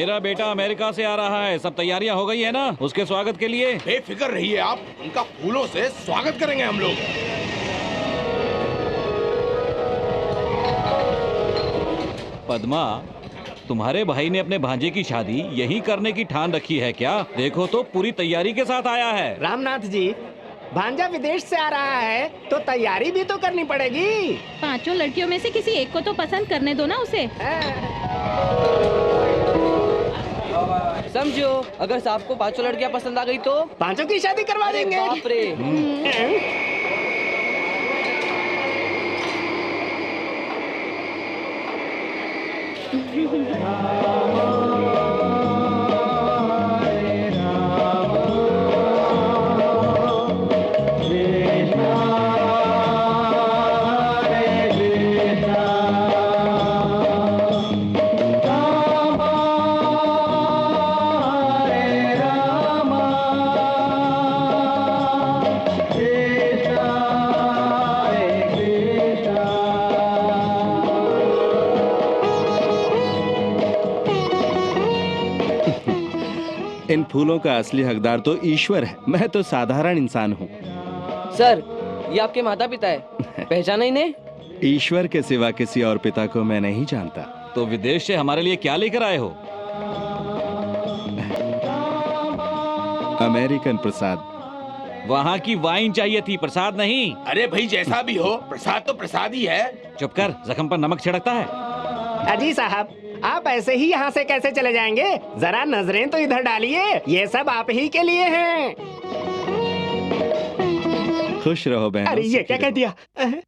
मेरा बेटा अमेरिका से आ रहा है, सब तैयारियां हो गई है ना उसके स्वागत के लिए? बेफिक्र रहिए आप, उनका फूलों से स्वागत करेंगे हम लोग। पद्मा, तुम्हारे भाई ने अपने भांजे की शादी यहीं करने की ठान रखी है क्या? देखो तो पूरी तैयारी के साथ आया है। रामनाथ जी, भांजा विदेश से आ रहा है तो तैयारी भी तो करनी पड़ेगी। 5 लड़कियों में से किसी एक को तो पसंद करने दो ना उसे। समझो, अगर साहब को 5 लड़कियां पसंद आ गई तो 5 की शादी करवा देंगे। बाप रे। इन फूलों का असली हकदार तो ईश्वर है, मैं तो साधारण इंसान हूँ। सर, ये आपके माता पिता है, पहचाना इन्हें? ईश्वर के सिवा किसी और पिता को मैं नहीं जानता। तो विदेश से हमारे लिए क्या लेकर आए हो? अमेरिकन प्रसाद। वहाँ की वाइन चाहिए थी, प्रसाद नहीं। अरे भाई जैसा भी हो, प्रसाद तो प्रसाद ही है। चुप कर, जख्म पर नमक छिड़कता है। अजी साहब, आप ऐसे ही यहाँ से कैसे चले जाएंगे? जरा नजरें तो इधर डालिए, ये सब आप ही के लिए हैं। खुश रहो बहन। अरे ये क्या कह दिया?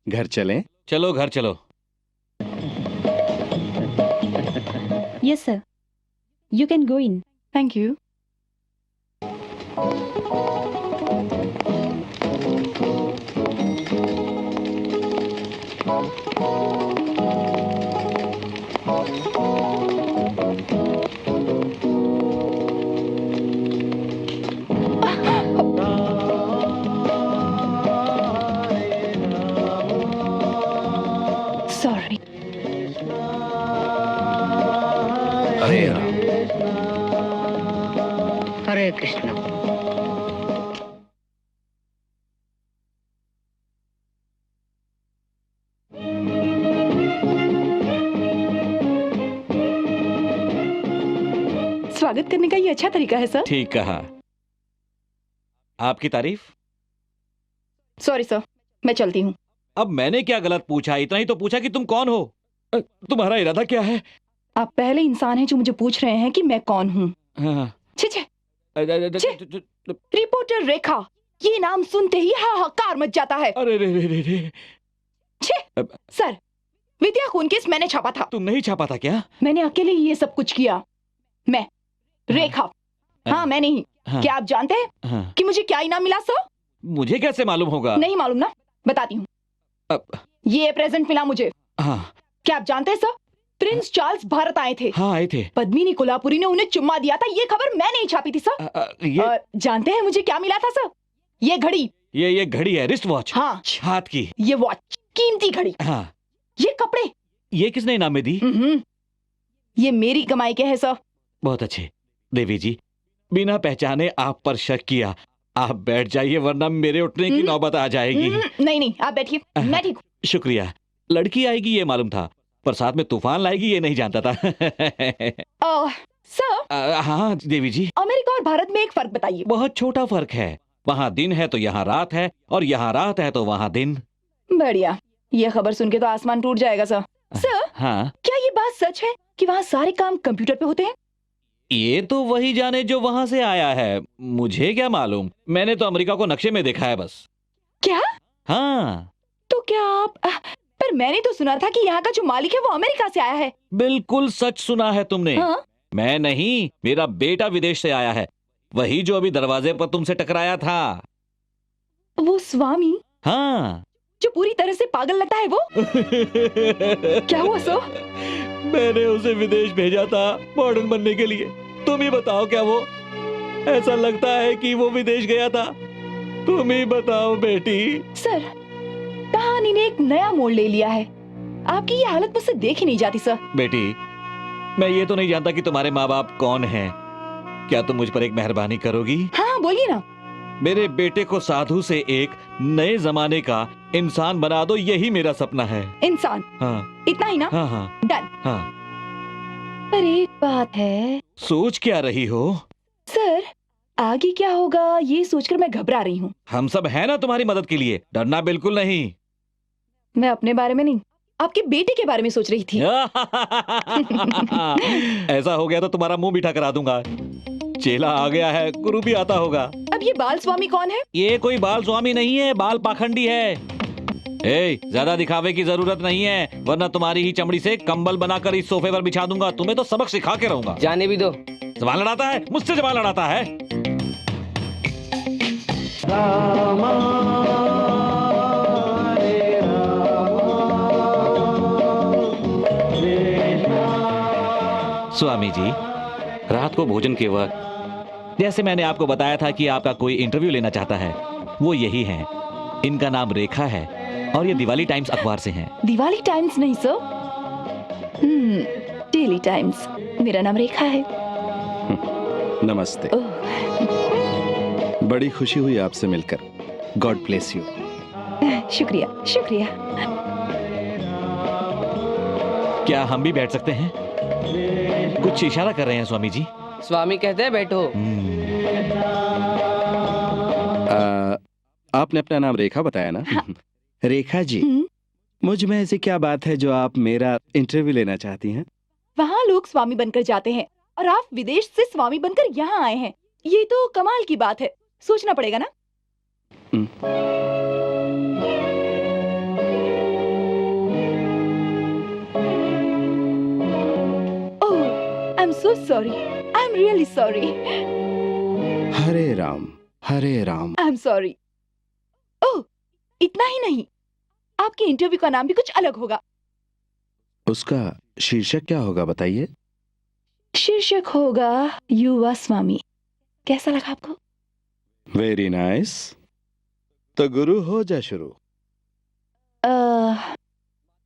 घर चलें? चलो घर चलो। Yes sir, you can go in. Thank you. Sorry. Hare Ram. Hare Krishna. स्वागत करने का ये अच्छा तरीका है सर। ठीक कहा। आपकी तारीफ। सॉरी सर, मैं चलती हूँ। अब मैंने क्या गलत पूछा? इतना ही तो पूछा कि तुम कौन हो, तुम्हारा इरादा क्या है? आप पहले इंसान हैं जो मुझे पूछ रहे हैं कि मैं कौन हूँ। हाँ। छे छे, रिपोर्टर रेखा, ये नाम सुनते ही हाहाकार मच जाता है। अरे रे रे रे रे। छे, सर, विद्या खून केस मैंने छापा था। तुम नहीं छापा था क्या? मैंने अकेले ही ये सब कुछ किया। मैं रेखा, हाँ मैं नहीं। हाँ। क्या आप जानते हैं हाँ। कि मुझे क्या इनाम मिला सर? मुझे कैसे मालूम होगा? नहीं मालूम ना, बताती हूँ। ये प्रेजेंट मिला मुझे। हाँ। क्या आप जानते हैं सर, प्रिंस चार्ल्स भारत आए थे। हाँ आए थे। पद्मिनी कोल्हापुरी ने उन्हें चुम्मा दिया था, ये खबर मैंने ही छापी थी सर। ये जानते हैं मुझे क्या मिला था सर? ये घड़ी। ये घड़ी है, रिस्ट वॉच। हाँ, हाथ की। ये वॉच, कीमती घड़ी। हाँ। ये कपड़े। ये किसने इनाम में दी? ये मेरी कमाई के है सर। बहुत अच्छे। देवी जी, बिना पहचाने आप पर शक किया। आप बैठ जाइए वरना मेरे उठने की नौबत आ जाएगी। नहीं नहीं, आप बैठिए, मैं ठीक हूँ। शुक्रिया। लड़की आएगी ये मालूम था, पर साथ में तूफान लाएगी ये नहीं जानता था। सर। हाँ देवी जी। अमेरिका और भारत में एक फर्क बताइए। बहुत छोटा फर्क है। वहाँ दिन है तो यहाँ रात है, और यहाँ रात है तो वहाँ दिन। बढ़िया, ये खबर सुन के तो आसमान टूट जाएगा सर। सर, हाँ, क्या ये बात सच है कि वहाँ सारे काम कंप्यूटर पे होते हैं? ये तो वही जाने जो वहाँ से आया है, मुझे क्या मालूम। मैंने तो अमेरिका को नक्शे में देखा है बस। क्या? हाँ। तो क्या आप पर मैंने तो सुना था कि यहाँ का जो मालिक है वो अमेरिका से आया है। बिल्कुल सच सुना है तुमने। हाँ? मैं नहीं, मेरा बेटा विदेश से आया है, वही जो अभी दरवाजे पर तुमसे टकराया था। वो स्वामी? हाँ। जो पूरी तरह से पागल लगता है वो? क्या हुआ सर? मैंने उसे विदेश भेजा था मॉडर्न बनने के लिए। तुम ही बताओ, क्या वो ऐसा लगता है कि वो विदेश गया था? तुम ही बताओ बेटी। सर, कहानी ने एक नया मोड़ ले लिया है। आपकी ये हालत मुझसे देखी नहीं जाती सर। बेटी, मैं ये तो नहीं जानता कि तुम्हारे माँ बाप कौन हैं। क्या तुम मुझ पर एक मेहरबानी करोगी? हाँ बोलिए ना। मेरे बेटे को साधु से एक नए जमाने का इंसान बना दो, यही मेरा सपना है। इंसान? हाँ इतना ही ना? हाँ हाँ डन। हाँ। पर एक बात है। सोच क्या रही हो? सर आगे क्या होगा ये सोचकर मैं घबरा रही हूँ। हम सब हैं ना तुम्हारी मदद के लिए, डरना बिल्कुल नहीं। मैं अपने बारे में नहीं, आपके बेटे के बारे में सोच रही थी। ऐसा हो गया तो तुम्हारा मुंह मीठा करा दूंगा। चेला आ गया है, गुरु भी आता होगा। अब ये बाल स्वामी कौन है? ये कोई बाल स्वामी नहीं है, बाल पाखंडी है। ज्यादा दिखावे की जरूरत नहीं है, वरना तुम्हारी ही चमड़ी से कंबल बनाकर इस सोफे पर बिछा दूंगा। तुम्हें तो सबक सिखा के रहूंगा। जाने भी दो। सवाल लड़ाता है मुझसे, सवाल लड़ाता है। स्वामी जी, रात को भोजन के वक्त जैसे मैंने आपको बताया था कि आपका कोई इंटरव्यू लेना चाहता है, वो यही है। इनका नाम रेखा है और ये दिवाली टाइम्स अखबार से हैं। दिवाली टाइम्स नहीं सर, डेली टाइम्स। मेरा नाम रेखा है। नमस्ते। ओह, बड़ी खुशी हुई आपसे मिलकर। God bless you. शुक्रिया शुक्रिया। क्या हम भी बैठ सकते हैं? कुछ इशारा कर रहे हैं स्वामी जी। स्वामी कहते हैं बैठो। आपने अपना नाम रेखा बताया ना? हाँ। रेखा जी, मुझ में ऐसी क्या बात है जो आप मेरा इंटरव्यू लेना चाहती हैं? वहाँ लोग स्वामी बनकर जाते हैं और आप विदेश से स्वामी बनकर यहाँ आए हैं। ये तो कमाल की बात है, सोचना पड़ेगा ना। Oh, I am so sorry, I am really sorry. Hare Ram Hare Ram. I am sorry. Oh, इतना ही नहीं, आपके इंटरव्यू का नाम भी कुछ अलग होगा। उसका शीर्षक क्या होगा बताइए? शीर्षक होगा युवा स्वामी। कैसा लगा आपको? Very nice. तो गुरु हो जा शुरू।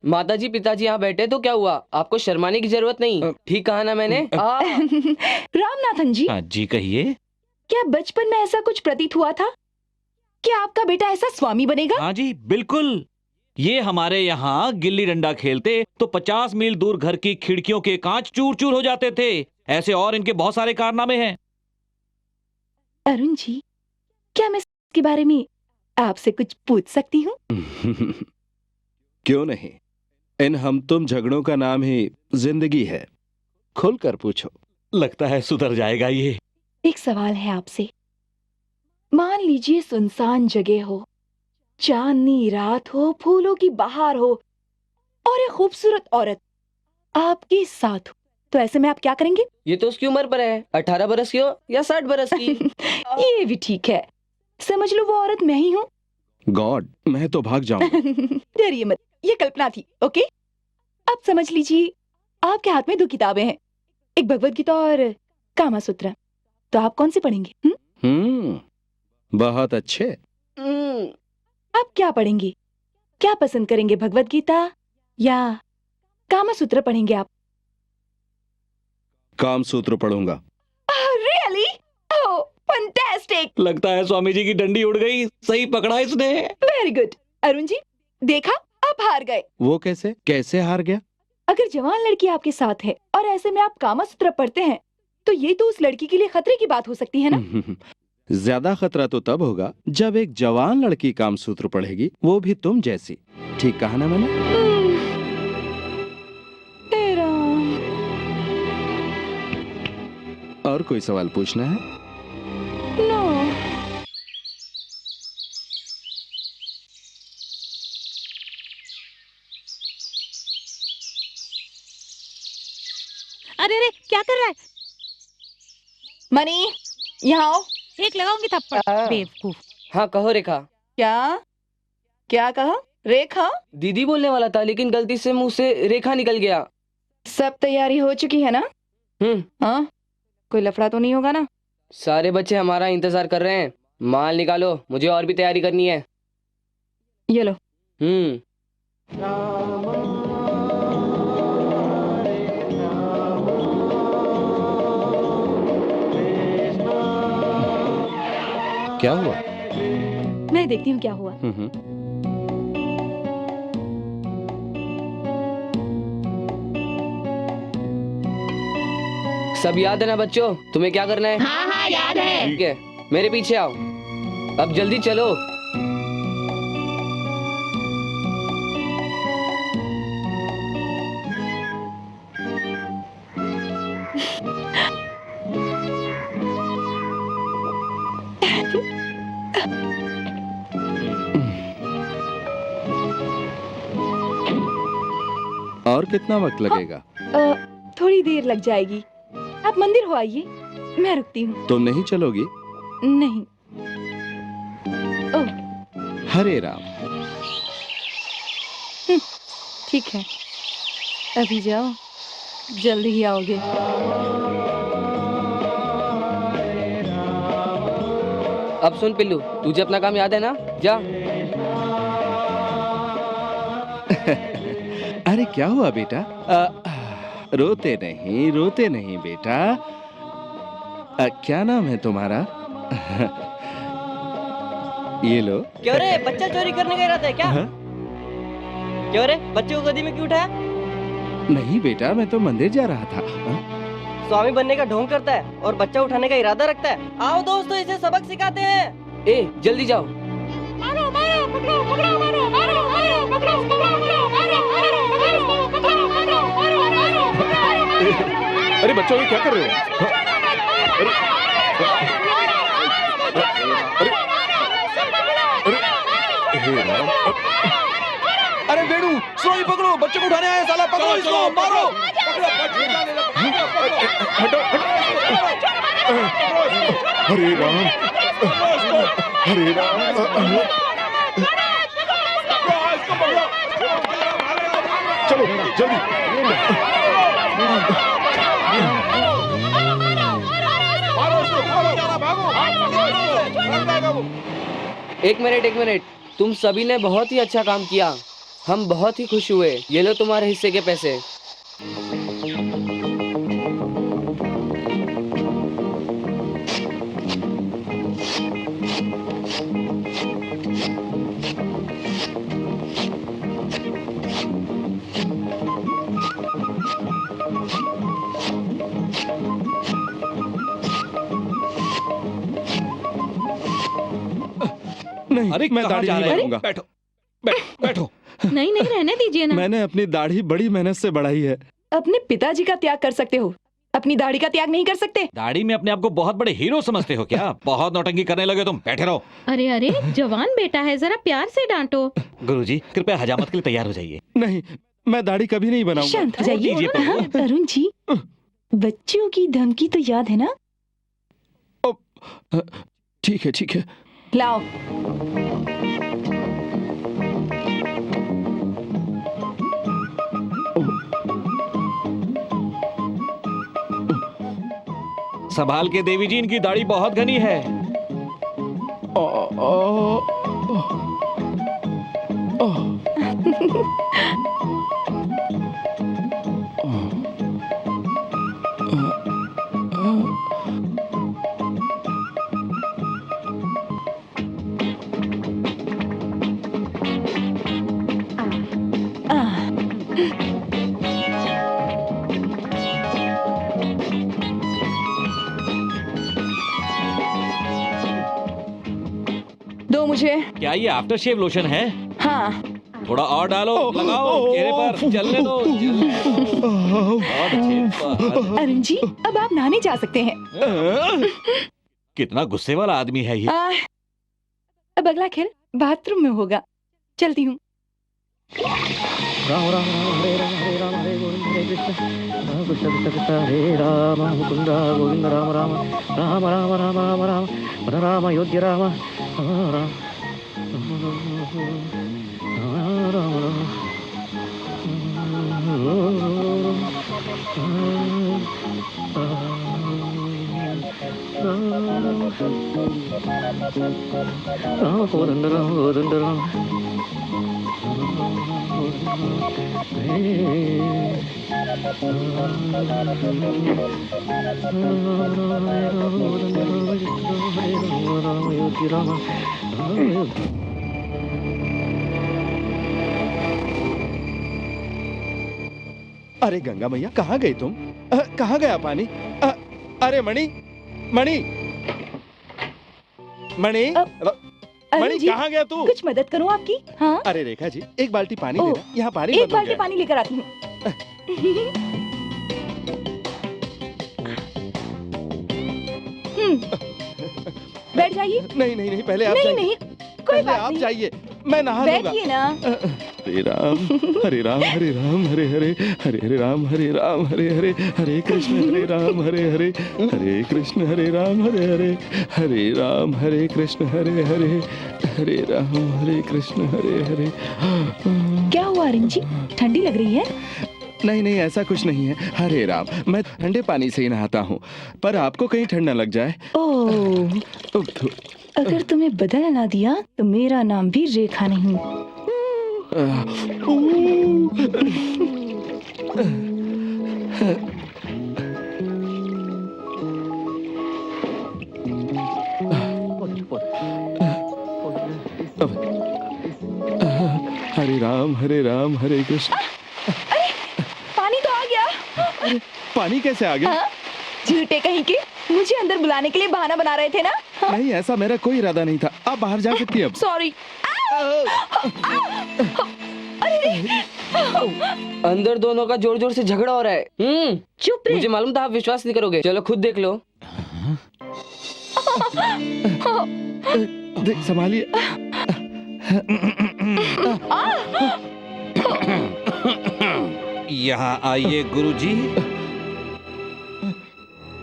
माताजी पिताजी यहाँ बैठे तो क्या हुआ? आपको शर्माने की जरूरत नहीं। ठीक कहा ना मैंने? रामनाथन जी, हाँ जी कहिए। क्या बचपन में ऐसा कुछ प्रतीत हुआ था कि आपका बेटा ऐसा स्वामी बनेगा? हाँ जी बिल्कुल। ये हमारे यहाँ गिल्ली डंडा खेलते तो 50 मील दूर घर की खिड़कियों के कांच चूर चूर हो जाते थे। ऐसे और इनके बहुत सारे कारनामे हैं। अरुण जी, क्या मैं इसके बारे में आपसे कुछ पूछ सकती हूँ? क्यों नहीं, इन हम तुम झगड़ों का नाम ही जिंदगी है। खुलकर पूछो। लगता है सुधर जाएगा ये। एक सवाल है आपसे। मान लीजिए सुनसान जगह हो, चांदनी रात हो, फूलों की बहार हो और एक खूबसूरत औरत आपके साथ हो, तो ऐसे में आप क्या करेंगे? ये तो उसकी उम्र पर है, 18 बरस की हो या 60 बरस की। ये भी ठीक है। समझ लो वो औरत मैं ही हूँ। गॉड, मैं तो भाग जाऊंगा। डरिए मत, ये कल्पना थी। ओके, अब समझ लीजिए आपके हाथ में 2 किताबें हैं, एक भगवत गीता और कामा सूत्र। तो आप कौन सी पढ़ेंगे? बहुत अच्छे। आप क्या पढ़ेंगे? क्या पसंद करेंगे, भगवत गीता या कामा सूत्र पढ़ेंगे आप? काम सूत्र पढ़ूंगा। रियली? ओह, फैंटास्टिक। लगता है स्वामी जी की डंडी उड़ गई। सही पकड़ा इसने। Very good. अरुण जी, देखा, आप हार गए। वो कैसे कैसे हार गया? अगर जवान लड़की आपके साथ है और ऐसे में आप कामा सूत्र पढ़ते हैं, तो ये तो उस लड़की के लिए खतरे की बात हो सकती है ना? ज्यादा खतरा तो तब होगा जब एक जवान लड़की काम सूत्र पढ़ेगी, वो भी तुम जैसी। ठीक कहा ना मैंने? तेरा। और कोई सवाल पूछना है? नो। अरे अरे क्या कर रहा है? मनी, यहाँ आओ। एक लगाऊंगी थप्पड़, बेवकूफ। हाँ कहो रेखा। क्या क्या कहा? रेखा? दीदी बोलने वाला था लेकिन गलती से मुंह से रेखा निकल गया। सब तैयारी हो चुकी है ना? हाँ, कोई लफड़ा तो नहीं होगा ना? सारे बच्चे हमारा इंतजार कर रहे हैं। माल निकालो, मुझे और भी तैयारी करनी है। ये लो। क्या हुआ? मैं देखती हूँ क्या हुआ। सब याद है ना बच्चों? तुम्हें क्या करना है? हाँ हाँ याद है। ठीक है, मेरे पीछे आओ। अब जल्दी चलो। और कितना वक्त लगेगा? थोड़ी देर लग जाएगी। आप मंदिर हो आइए, मैं रुकती हूँ। तुम नहीं चलोगी? नहीं। हरे राम। ठीक है, अभी जाओ, जल्दी ही आओगे। अब सुन पिल्लू, तुझे अपना काम याद है ना? जा। अरे क्या हुआ बेटा? रोते नहीं बेटा। क्या नाम है तुम्हारा? ये लो। क्यों रे, बच्चा चोरी करने का इरादा है क्या? हाँ? क्यों रे, बच्चे को गोदी में क्यों उठाया? नहीं बेटा, मैं तो मंदिर जा रहा था। स्वामी बनने का ढोंग करता है और बच्चा उठाने का इरादा रखता है। आओ दोस्तों, इसे सबक सिखाते हैं। ए, जल्दी जाओ। मारो मारो पकड़ो पकड़ो मारो मारो मारो पकड़ो पकड़ो मारो मारो मारो मारो पकड़ो मारो मारो मारो। अरे बच्चों, ये क्या कर रहे हो? अरे वेणु, सोई पकड़ो, बच्चे को उठाने आए, साला पकड़ो इसको, मारो। हटो। हरे राम, हरे राम। चलो जल्दी। एक मिनट, तुम सभी ने बहुत ही अच्छा काम किया। हम बहुत ही खुश हुए। ये लो तुम्हारे हिस्से के पैसे। नहीं, अरे मैं कहाँ दाढ़ी जा नहीं रहे हो? बनूंगा। बैठो बैठो। नहीं नहीं, रहने दीजिए ना। मैंने अपनी दाढ़ी बड़ी मेहनत से बढ़ाई है। अपने पिताजी का त्याग कर सकते हो, अपनी दाढ़ी का त्याग नहीं कर सकते। दाढ़ी में अपने आप को बहुत बड़े हीरो समझते हो क्या? बहुत नौटंकी करने लगे तुम। बैठे रहो। अरे अरे, जवान बेटा है, जरा प्यार से डांटो। गुरुजी, कृपया हजामत के लिए तैयार हो जाइए। नहीं, मैं दाढ़ी कभी नहीं बनाऊंगा। शांत हो जाइए। दीजिए प्रभु। हाँ, अरुण जी, बच्चों की धमकी तो याद है ना? ठीक है। लाओ। संभाल के देवी जी, इनकी दाढ़ी बहुत घनी है। दो मुझे। क्या ये आफ्टर शेव लोशन है? हाँ। थोड़ा और डालो, लगाओ चेहरे पर, जलने दो। बहुत अच्छे। अरुण जी, अब आप नहाने जा सकते हैं। कितना गुस्से वाला आदमी है ये। अब अगला खेल बाथरूम में होगा। चलती हूँ। राम राम राम हरे राम हरे राम हरे गोविंद हरे कृष्ण राम कृष्ण कृष्ण कृष्ण हरे राम मुकुंद गोविंद राम राम राम राम राम राम राम राम अयोध्या राम राम राम कोदंड राम योगी राम अरे गंगा मैया, कहाँ गई तुम? कहाँ गया पानी? अरे मणि, मणि, मणि, अरुण मणि, जी, कहाँ गया तू? कुछ मदद करूं आपकी? हाँ, अरे रेखा जी, एक बाल्टी पानी ओह, देना, यहाँ पानी एक बंद हो बाल्टी गया है। पानी लेकर आती हूँ। बैठ जाइए। नहीं नहीं नहीं, पहले आप नहीं जाइए। नहीं, कोई पहले बात आप नहीं। जाइए, मैं नहा लूंगा। बैठिए ना। हरे राम हरे राम हरे राम हरे हरे हरे हरे राम हरे राम हरे हरे हरे कृष्ण हरे राम हरे हरे हरे कृष्ण हरे राम हरे हरे हरे राम हरे कृष्ण हरे हरे हरे राम हरे कृष्ण हरे हरे। क्या हुआ अरुण जी, ठंडी लग रही है? नहीं नहीं, ऐसा कुछ नहीं है। हरे राम, मैं ठंडे पानी से ही नहाता हूँ, पर आपको कहीं ठंड न लग जाए। ओह, अगर तुम्हें बदल ना दिया तो मेरा नाम भी रेखा नहीं। हरे राम हरे कृष्ण। अरे, पानी तो आ गया। पानी कैसे आ गया? हाँ? झूठे कहीं के, मुझे अंदर बुलाने के लिए बहाना बना रहे थे ना? नहीं, ऐसा मेरा कोई इरादा नहीं था। आप बाहर जा सकती हैं अब। सॉरी। अंदर दोनों का जोर जोर से झगड़ा हो रहा है। चुप रहे। मुझे मालूम था आप विश्वास नहीं करोगे। चलो खुद देख लो। देख, संभालिए। यहाँ आइए गुरुजी।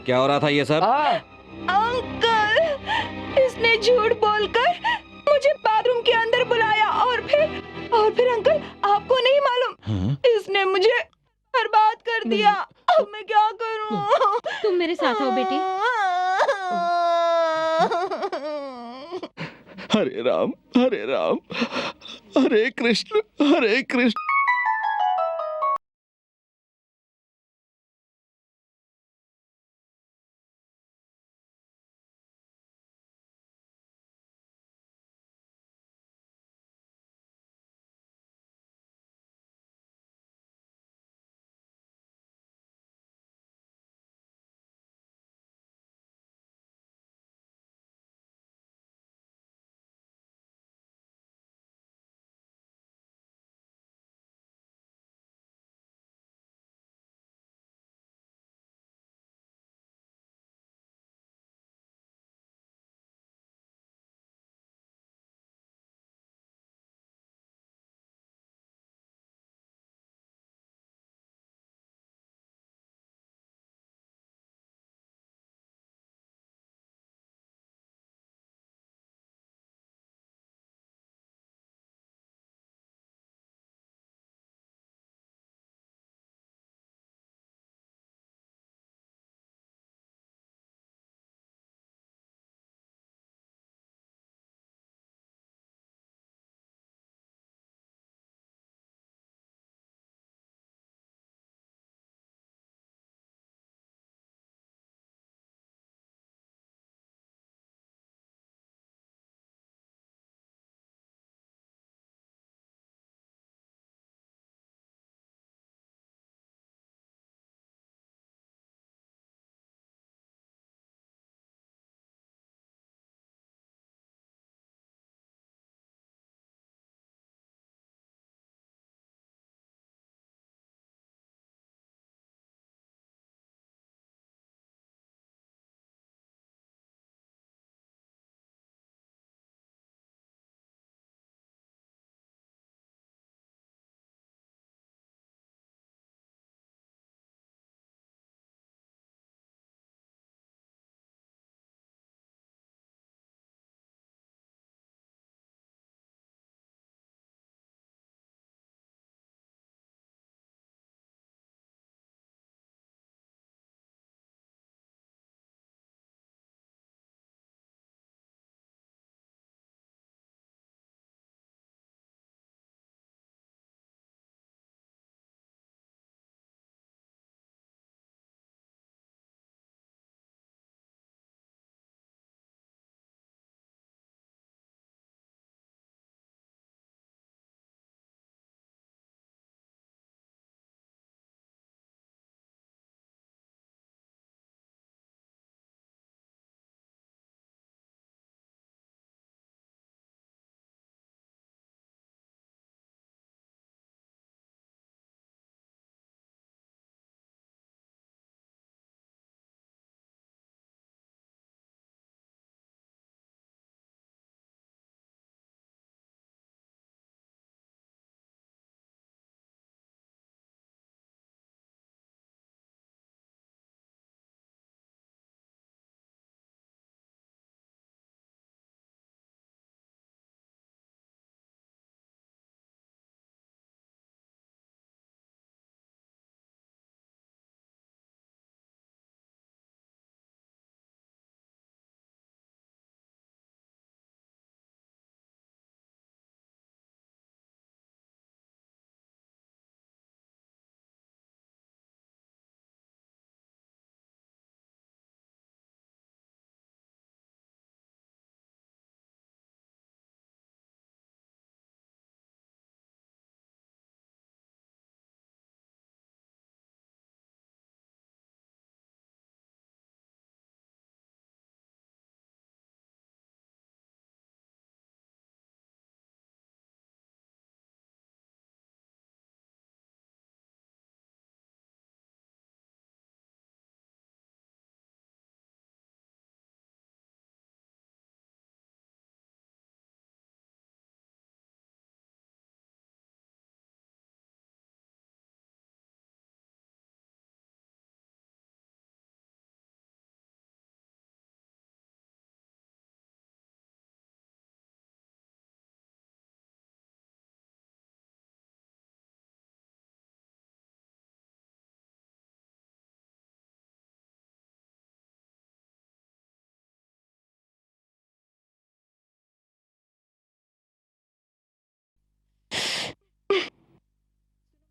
क्या हो रहा था ये सब? अंकल, इसने झूठ बोलकर मुझे बाथरूम के अंदर बुलाया और फिर अंकल, आपको नहीं मालूम, हाँ? इसने मुझे बर्बाद कर दिया। अब मैं क्या करूं? तुम मेरे साथ आओ बेटे। हरे राम हरे कृष्ण।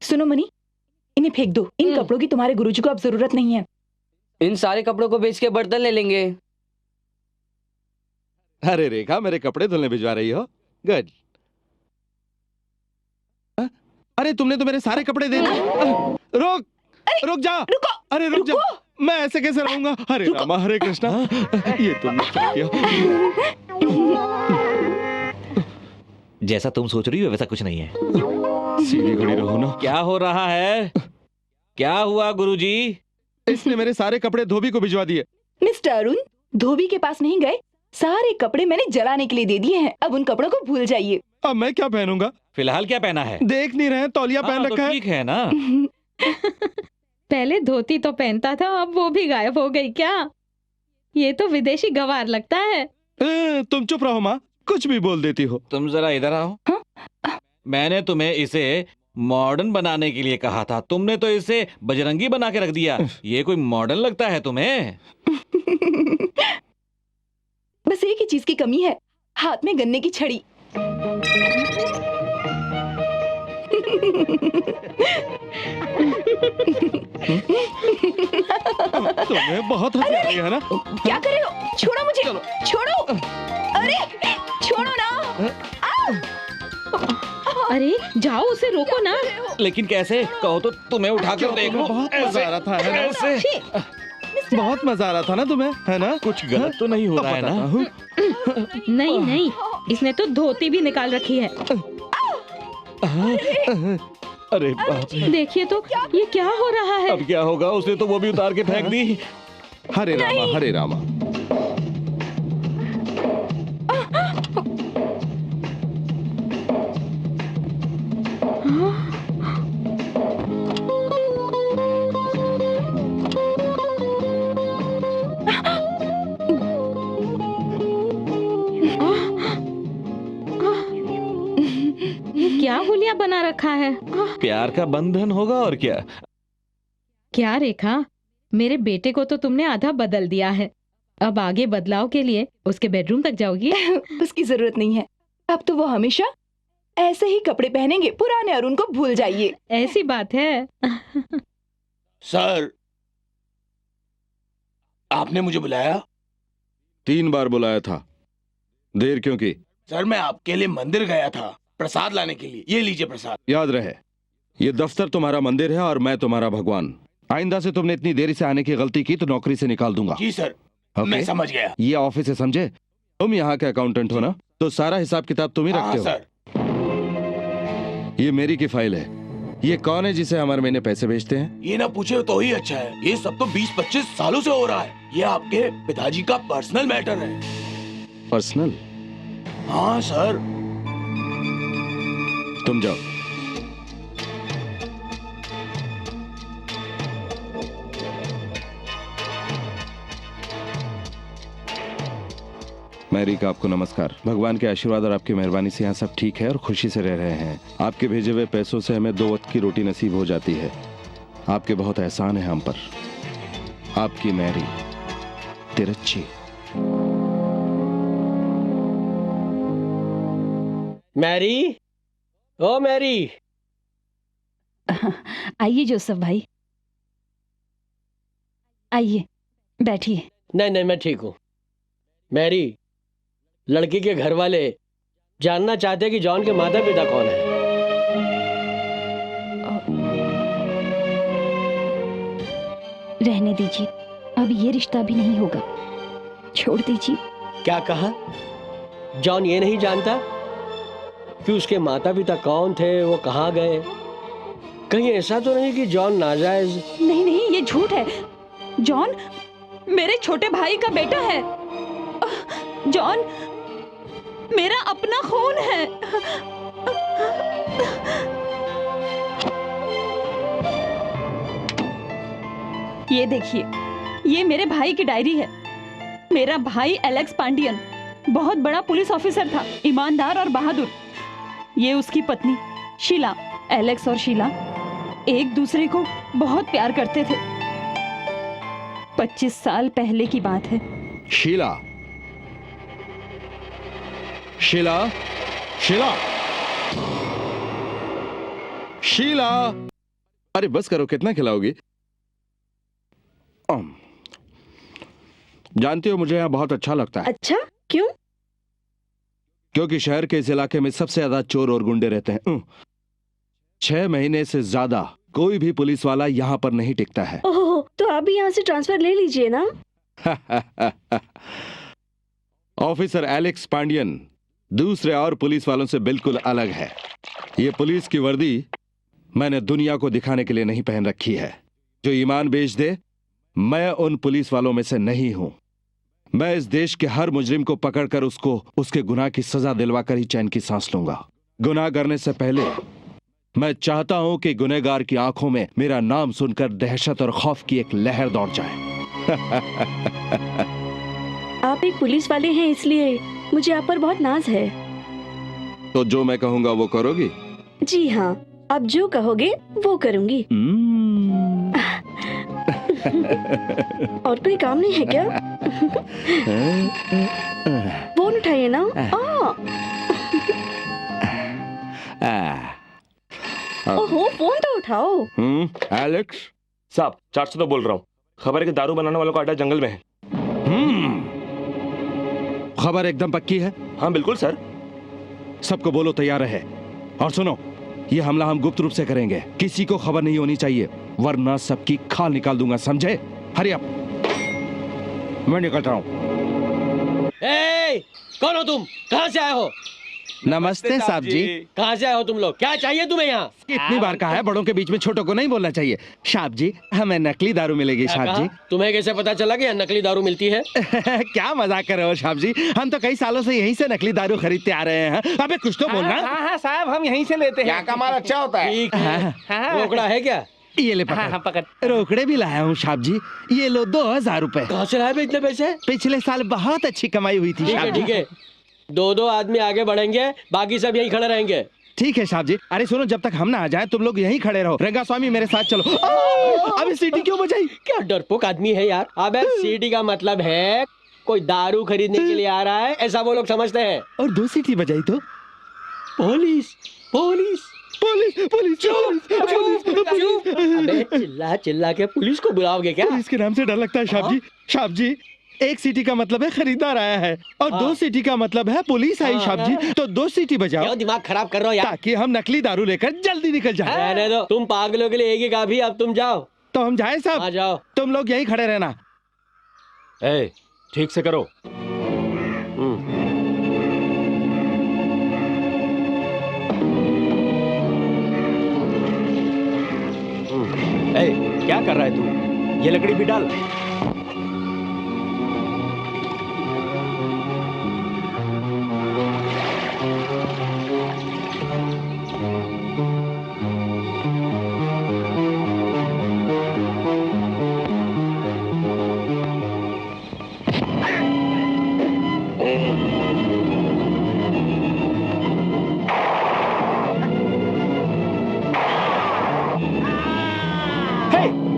सुनो मनी, इन्हें फेंक दो। इन कपड़ों की तुम्हारे गुरुजी को अब जरूरत नहीं है। इन सारे कपड़ों को बेच के बर्तन ले लेंगे। अरे रेखा, मेरे कपड़े धुलने भिजवा रही हो? गुड। अरे तुमने तो मेरे सारे कपड़े दे दिए। रुक, रुक जा। रुको, अरे रुक जा, मैं ऐसे कैसे रहूंगा? हरे रामा हरे कृष्णा, ये तुमने क्या किया? जैसा तुम सोच रही हो वैसा कुछ नहीं है। सीधी खड़ी रहो ना। क्या हो रहा है? क्या हुआ गुरुजी? इसने मेरे सारे कपड़े धोबी को भिजवा दिए। मिस्टर अरुण, धोबी के पास नहीं गए। सारे कपड़े मैंने जलाने के लिए दे दिए हैं। अब उन कपड़ों को भूल जाइए। अब मैं क्या पहनूंगा? फिलहाल क्या पहना है? देख नहीं रहे, तौलिया पहन तो रखा है। ठीक है ना। पहले धोती तो पहनता था, अब वो भी गायब हो गई क्या? ये तो विदेशी गवार लगता है। तुम चुप रहो माँ, कुछ भी बोल देती हो। तुम जरा इधर आओ। मैंने तुम्हें इसे मॉडर्न बनाने के लिए कहा था, तुमने तो इसे बजरंगी बना के रख दिया। ये कोई मॉडर्न लगता है तुम्हें? बस एक ही चीज की कमी है, हाथ में गन्ने की छड़ी। तुम्हें बहुत हंसी आ रही है ना? क्या कर रहे हो? छोड़ो मुझे, छोड़ो। अरे छोड़ो ना। अरे जाओ, उसे रोको ना। लेकिन कैसे? कहो तो तुम्हें उठाकर देख लो। बहुत मजा आ रहा था, है ना? ऐसे बहुत मजा आ रहा था ना तुम्हें, है ना? कुछ गलत तो नहीं हो रहा है ना? नहीं नहीं, इसने तो धोती भी निकाल रखी है। अरे बाप रे। देखिए तो ये क्या हो रहा है? अब क्या होगा? उसने तो वो भी उतार के फेंक दी। हरे रामा हरे रामा। ये क्या हुलिया बना रखा है? प्यार का बंधन होगा और क्या। क्या रेखा, मेरे बेटे को तो तुमने आधा बदल दिया है। अब आगे बदलाव के लिए उसके बेडरूम तक जाओगी? उसकी जरूरत नहीं है। अब तो वो हमेशा ऐसे ही कपड़े पहनेंगे। पुराने अरुण को भूल जाइए। ऐसी बात है। सर, आपने मुझे बुलाया? 3 बार बुलाया था, देर क्यों की? सर, मैं आपके लिए मंदिर गया था प्रसाद लाने के लिए। ये लीजिए प्रसाद। याद रहे, ये दफ्तर तुम्हारा मंदिर है और मैं तुम्हारा भगवान। आइंदा से तुमने इतनी देरी से आने की गलती की तो नौकरी से निकाल दूंगा। जी सर, ओके? मैं समझ गया। ये ऑफिस है, समझे? तुम यहाँ के अकाउंटेंट हो ना, तो सारा हिसाब किताब तुम ही हाँ रखते हो। सर। ये मेरी की फाइल है। ये कौन है जिसे हमारे महीने पैसे भेजते हैं? ये ना पूछे तो ही अच्छा है। ये सब तो 20-25 सालों से हो रहा है। ये आपके पिताजी का पर्सनल मैटर है। पर्सनल? हाँ सर। तुम जाओ। मैरी का आपको नमस्कार। भगवान के आशीर्वाद और आपकी मेहरबानी से यहाँ सब ठीक है और खुशी से रह रहे हैं। आपके भेजे हुए पैसों से हमें 2 वक्त की रोटी नसीब हो जाती है। आपके बहुत एहसान है हम पर। आपकी मैरी, तिरच्ची। मैरी, ओ मैरी। आइए जोसेफ भाई, आइए बैठिए। नहीं नहीं, मैं ठीक हूँ। मैरी, लड़की के घर वाले जानना चाहते हैं कि जॉन के माता पिता कौन है। रहने दीजिए, अब ये रिश्ता भी नहीं होगा, छोड़ दीजिए। क्या कहा? जॉन ये नहीं जानता कि उसके माता पिता कौन थे, वो कहाँ गए? कहीं ऐसा तो नहीं कि जॉन नाजायज? नहीं नहीं, ये झूठ है। जॉन मेरे छोटे भाई का बेटा है। जॉन मेरा अपना खून है। ये देखिए, ये मेरे भाई की डायरी है। मेरा भाई एलेक्स पांडियन बहुत बड़ा पुलिस ऑफिसर था, ईमानदार और बहादुर। ये उसकी पत्नी शीला। एलेक्स और शीला एक दूसरे को बहुत प्यार करते थे। 25 साल पहले की बात है। शीला, शीला, शीला, शीला। अरे बस करो, कितना खिलाओगी? जानती हो मुझे यहाँ बहुत अच्छा लगता है। अच्छा, क्यों? क्योंकि शहर के इस इलाके में सबसे ज्यादा चोर और गुंडे रहते हैं। 6 महीने से ज्यादा कोई भी पुलिस वाला यहाँ पर नहीं टिकता है। ओहो, तो आप भी यहाँ से ट्रांसफर ले लीजिए ना। ऑफिसर एलेक्स पांडियन दूसरे और पुलिस वालों से बिल्कुल अलग है। ये पुलिस की वर्दी मैंने दुनिया को दिखाने के लिए नहीं पहन रखी है। जो ईमान बेच दे, मैं उन पुलिस वालों में से नहीं हूं। मैं इस देश के हर मुजरिम को पकड़कर उसको उसके गुनाह की सजा दिलवाकर ही चैन की सांस लूंगा। गुनाह करने से पहले मैं चाहता हूं कि गुनहगार की आंखों में मेरा नाम सुनकर दहशत और खौफ की एक लहर दौड़ जाए। आप एक पुलिस वाले हैं, इसलिए मुझे आप पर बहुत नाज है। तो जो मैं कहूंगा वो करोगी? जी हाँ, आप जो कहोगे वो करूंगी। और कोई काम नहीं है क्या? फोन उठाइए ना। ओहो, फोन तो उठाओ। एलेक्स साहब, 400 तो बोल रहा हूँ। खबर है कि दारू बनाने वालों का अड्डा जंगल में है। खबर एकदम पक्की है? हाँ बिल्कुल सर। सबको बोलो तैयार रहे। और सुनो, ये हमला हम गुप्त रूप से करेंगे, किसी को खबर नहीं होनी चाहिए, वरना सबकी खाल निकाल दूंगा, समझे? हरी अप, मैं निकल रहा हूँ। कौन हो तुम? कहाँ से आए हो? नमस्ते साहब जी। कहाँ से आए हो तुम लोग? क्या चाहिए तुम्हें यहाँ? कितनी बार कहा है बड़ों के बीच में छोटों को नहीं बोलना चाहिए। साहब जी, हमें नकली दारू मिलेगी। साहब जी, तुम्हें कैसे पता चला कि यहाँ नकली दारू मिलती है? क्या मजाक कर रहे हो साहब जी? हम तो कई सालों से यहीं से नकली दारू खरीदते आ रहे हैं। अबे कुछ तो बोलना। हाँ साहब, हम यहीं से लेते हैं। यहाँ का माल अच्छा होता है। ठीक है। रोकड़ा है क्या? ये ले पकड़। रोकड़े भी लाया हूँ साहब जी, ये लो 2000 रुपए। कहाँ से लाए इतने पैसे? पिछले साल बहुत अच्छी कमाई हुई थी। ठीक है, 2-2 आदमी आगे बढ़ेंगे, बाकी सब यहीं खड़े रहेंगे। ठीक है साहब जी। अरे सुनो, जब तक हम ना आ जाए तुम लोग यहीं खड़े रहो। रंगा स्वामी मेरे साथ चलो। अबे सीटी क्यों बजाई? क्या डरपोक आदमी है यार। अबे सीटी का मतलब है कोई दारू खरीदने के लिए आ रहा है, ऐसा वो लोग समझते हैं। और 2 सीटी बजाई तो पुलिस पुलिस पुलिस पुलिस चुप। अबे चिल्ला चिल्ला के पुलिस को बुलाओगे क्या? पुलिस के नाम से डर लगता है साहब जी। साहब जी, 1 सीटी का मतलब है खरीदार आया है, और 2 सीटी का मतलब है पुलिस आई। साहब जी, तो 2 सीटी बजाओ। क्यों दिमाग खराब कर रहे हो यार? ताकि हम नकली दारू लेकर जल्दी निकल जाए। रहने दो, तुम पागलों के लिए एक ही काफी। अब तुम जाओ। तो हम जाए साहब? आ जाओ। तुम लोग यहीं खड़े रहना। ठीक से करो। क्या कर रहा है तू? ये लकड़ी भी डाल।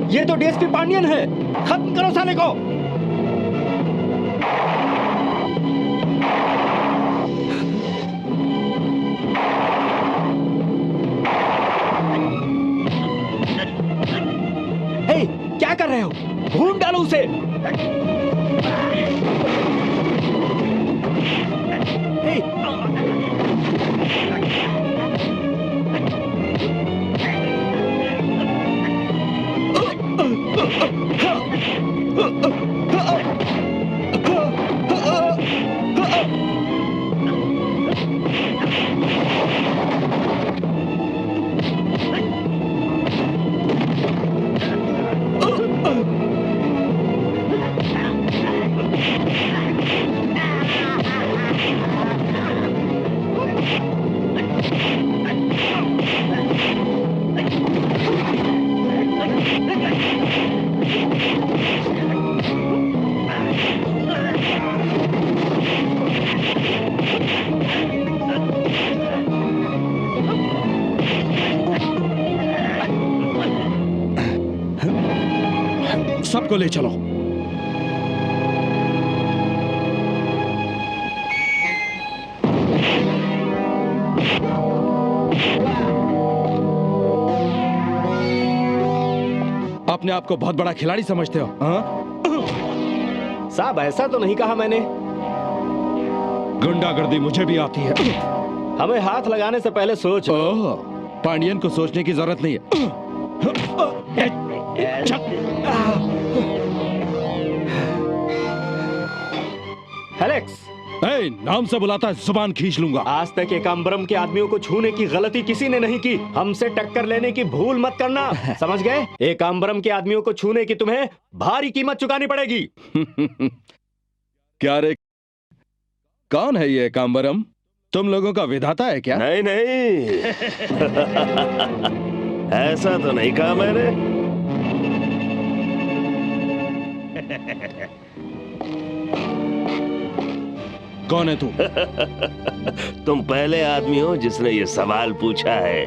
ये तो डीएसपी पांडियन है, खत्म करो साले को। क्या कर रहे हो? ढूंढ डालो उसे। सबको ले चलो। अपने आप को बहुत बड़ा खिलाड़ी समझते हो? हाँ? साहब ऐसा तो नहीं कहा मैंने। गुंडागर्दी मुझे भी आती है। हमें हाथ लगाने से पहले सोच लो। ओह, पांडियन को सोचने की जरूरत नहीं है। एलेक्स, ए, नाम से बुलाता है, जुबान खींच लूंगा। आज तक एकाम्बरम के आदमियों को छूने की गलती किसी ने नहीं की। हमसे टक्कर लेने की भूल मत करना, समझ गए? एकाम्बरम के आदमियों को छूने की तुम्हें भारी कीमत चुकानी पड़ेगी। क्या रे, कौन है ये एकाम्बरम? तुम लोगों का विधाता है क्या? नहीं नहीं, ऐसा तो नहीं कहा मैंने। कौन है तू? तुम पहले आदमी हो जिसने ये सवाल पूछा है।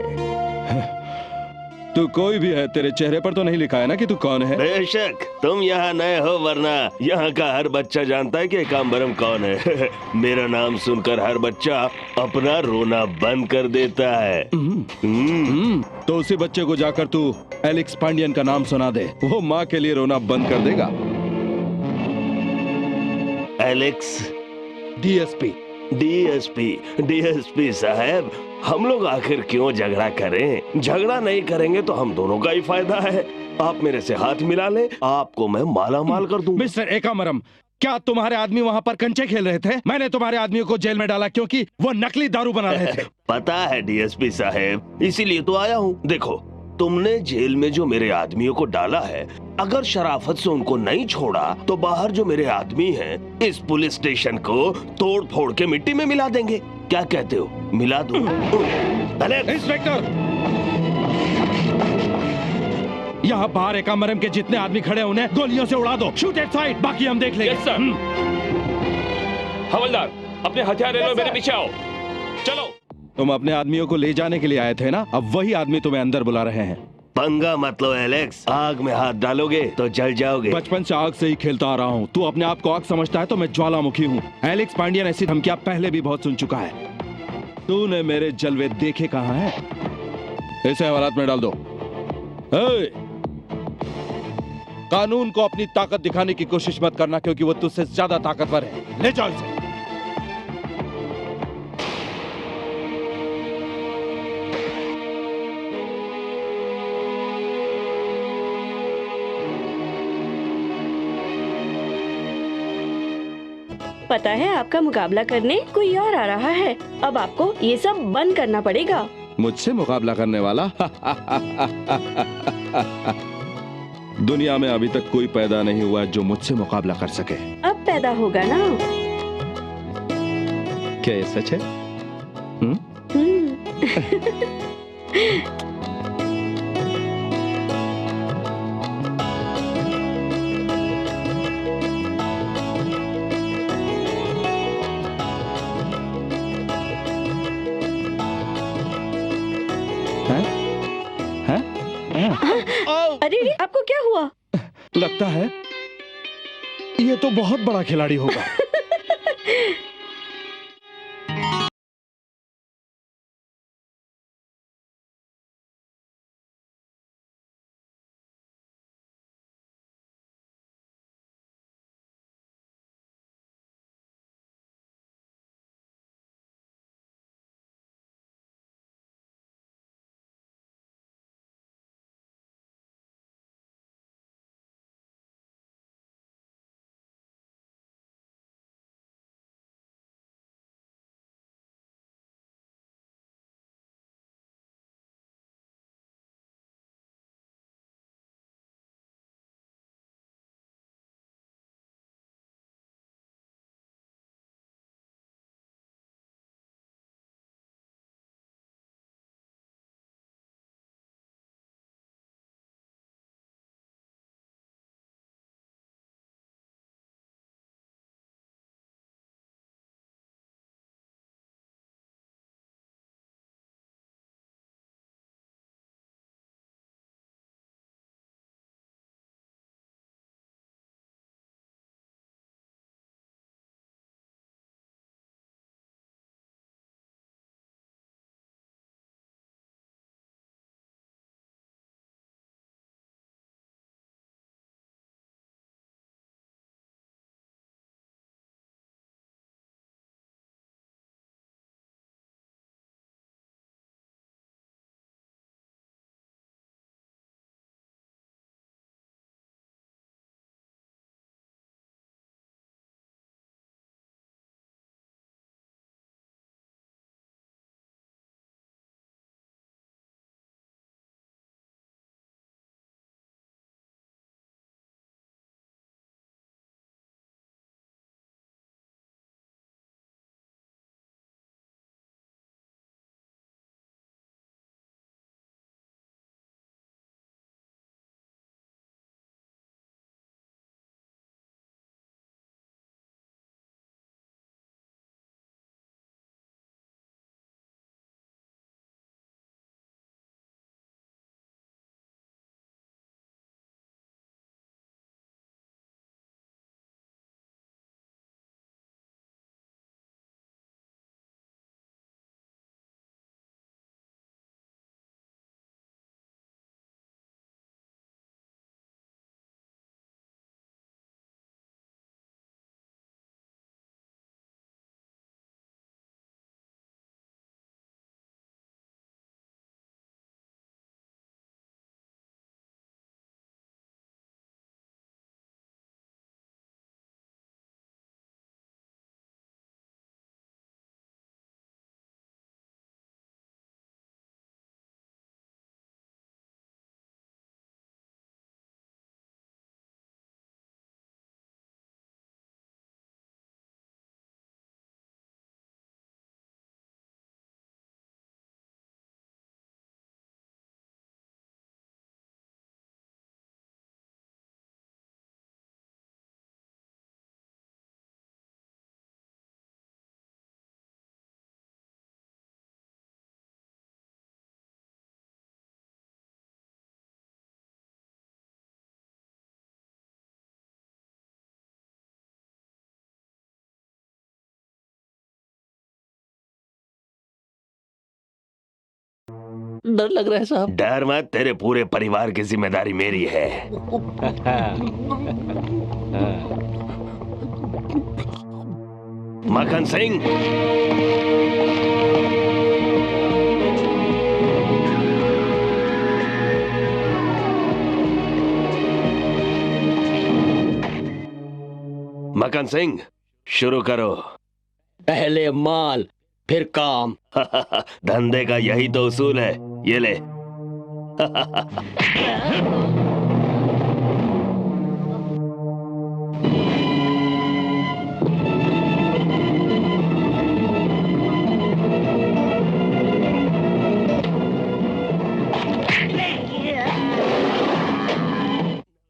तू कोई भी है, तेरे चेहरे पर तो नहीं लिखा है ना कि तू कौन है? बेशक तुम यहाँ नए हो, वरना यहाँ का हर बच्चा जानता है कि एकाम्बरम कौन है। मेरा नाम सुनकर हर बच्चा अपना रोना बंद कर देता है। तो उसी बच्चे को जाकर तू एलेक्स पांडियन का नाम सुना दे, वो माँ के लिए रोना बंद कर देगा। Alex DSP. डीएसपी डीएसपी साहब, हम लोग आखिर क्यों झगड़ा करें? झगड़ा नहीं करेंगे तो हम दोनों का ही फायदा है। आप मेरे से हाथ मिला ले, आपको मैं माला माल कर दूंगा। मिस्टर एकाम्बरम, क्या तुम्हारे आदमी वहाँ पर कंचे खेल रहे थे? मैंने तुम्हारे आदमियों को जेल में डाला क्योंकि वो नकली दारू बना रहे थे। पता है डीएसपी साहब, इसीलिए तो आया हूँ। देखो, तुमने जेल में जो मेरे आदमियों को डाला है, अगर शराफत से उनको नहीं छोड़ा तो बाहर जो मेरे आदमी हैं, इस पुलिस स्टेशन को तोड़ फोड़ के मिट्टी में मिला देंगे। क्या कहते हो? मिला दूं? इंस्पेक्टर, यहाँ बाहर एकाम्बरम के जितने आदमी खड़े हैं उन्हें गोलियों से उड़ा दो। शूट एट साइड, बाकी हम देख लेंगे। Yes sir. हवलदार, अपने हथियार ले लो, मेरे पीछे आओ। चलो। तुम अपने आदमियों को ले जाने के लिए आए थे ना, अब वही आदमी तुम्हें अंदर बुला रहे हैं। पंगा मत लो एलेक्स, आग में हाथ डालोगे तो जल जाओगे। बचपन से आग से ही खेलता आ रहा हूँ। तू अपने आप को आग समझता है तो मैं ज्वालामुखी हूँ। एलेक्स पांडियन ऐसी धमकियां पहले भी बहुत सुन चुका है। तूने मेरे जलवे देखे कहाँ हैं? इसे हवालात में डाल दो। कानून को अपनी ताकत दिखाने की कोशिश मत करना, क्योंकि वो तुझसे ज्यादा ताकतवर है। ले जाओ इसे। पता है, आपका मुकाबला करने कोई और आ रहा है। अब आपको ये सब बंद करना पड़ेगा। मुझसे मुकाबला करने वाला? दुनिया में अभी तक कोई पैदा नहीं हुआ जो मुझसे मुकाबला कर सके। अब पैदा होगा ना? क्या ये सच है? अरे आपको क्या हुआ? लगता है ये तो बहुत बड़ा खिलाड़ी होगा। डर लग रहा है साहब। डर मत, तेरे पूरे परिवार की जिम्मेदारी मेरी है। मक्खन सिंह, मक्खन सिंह, शुरू करो। पहले माल फिर काम। धंधे का यही तो उसूल है। ये ले।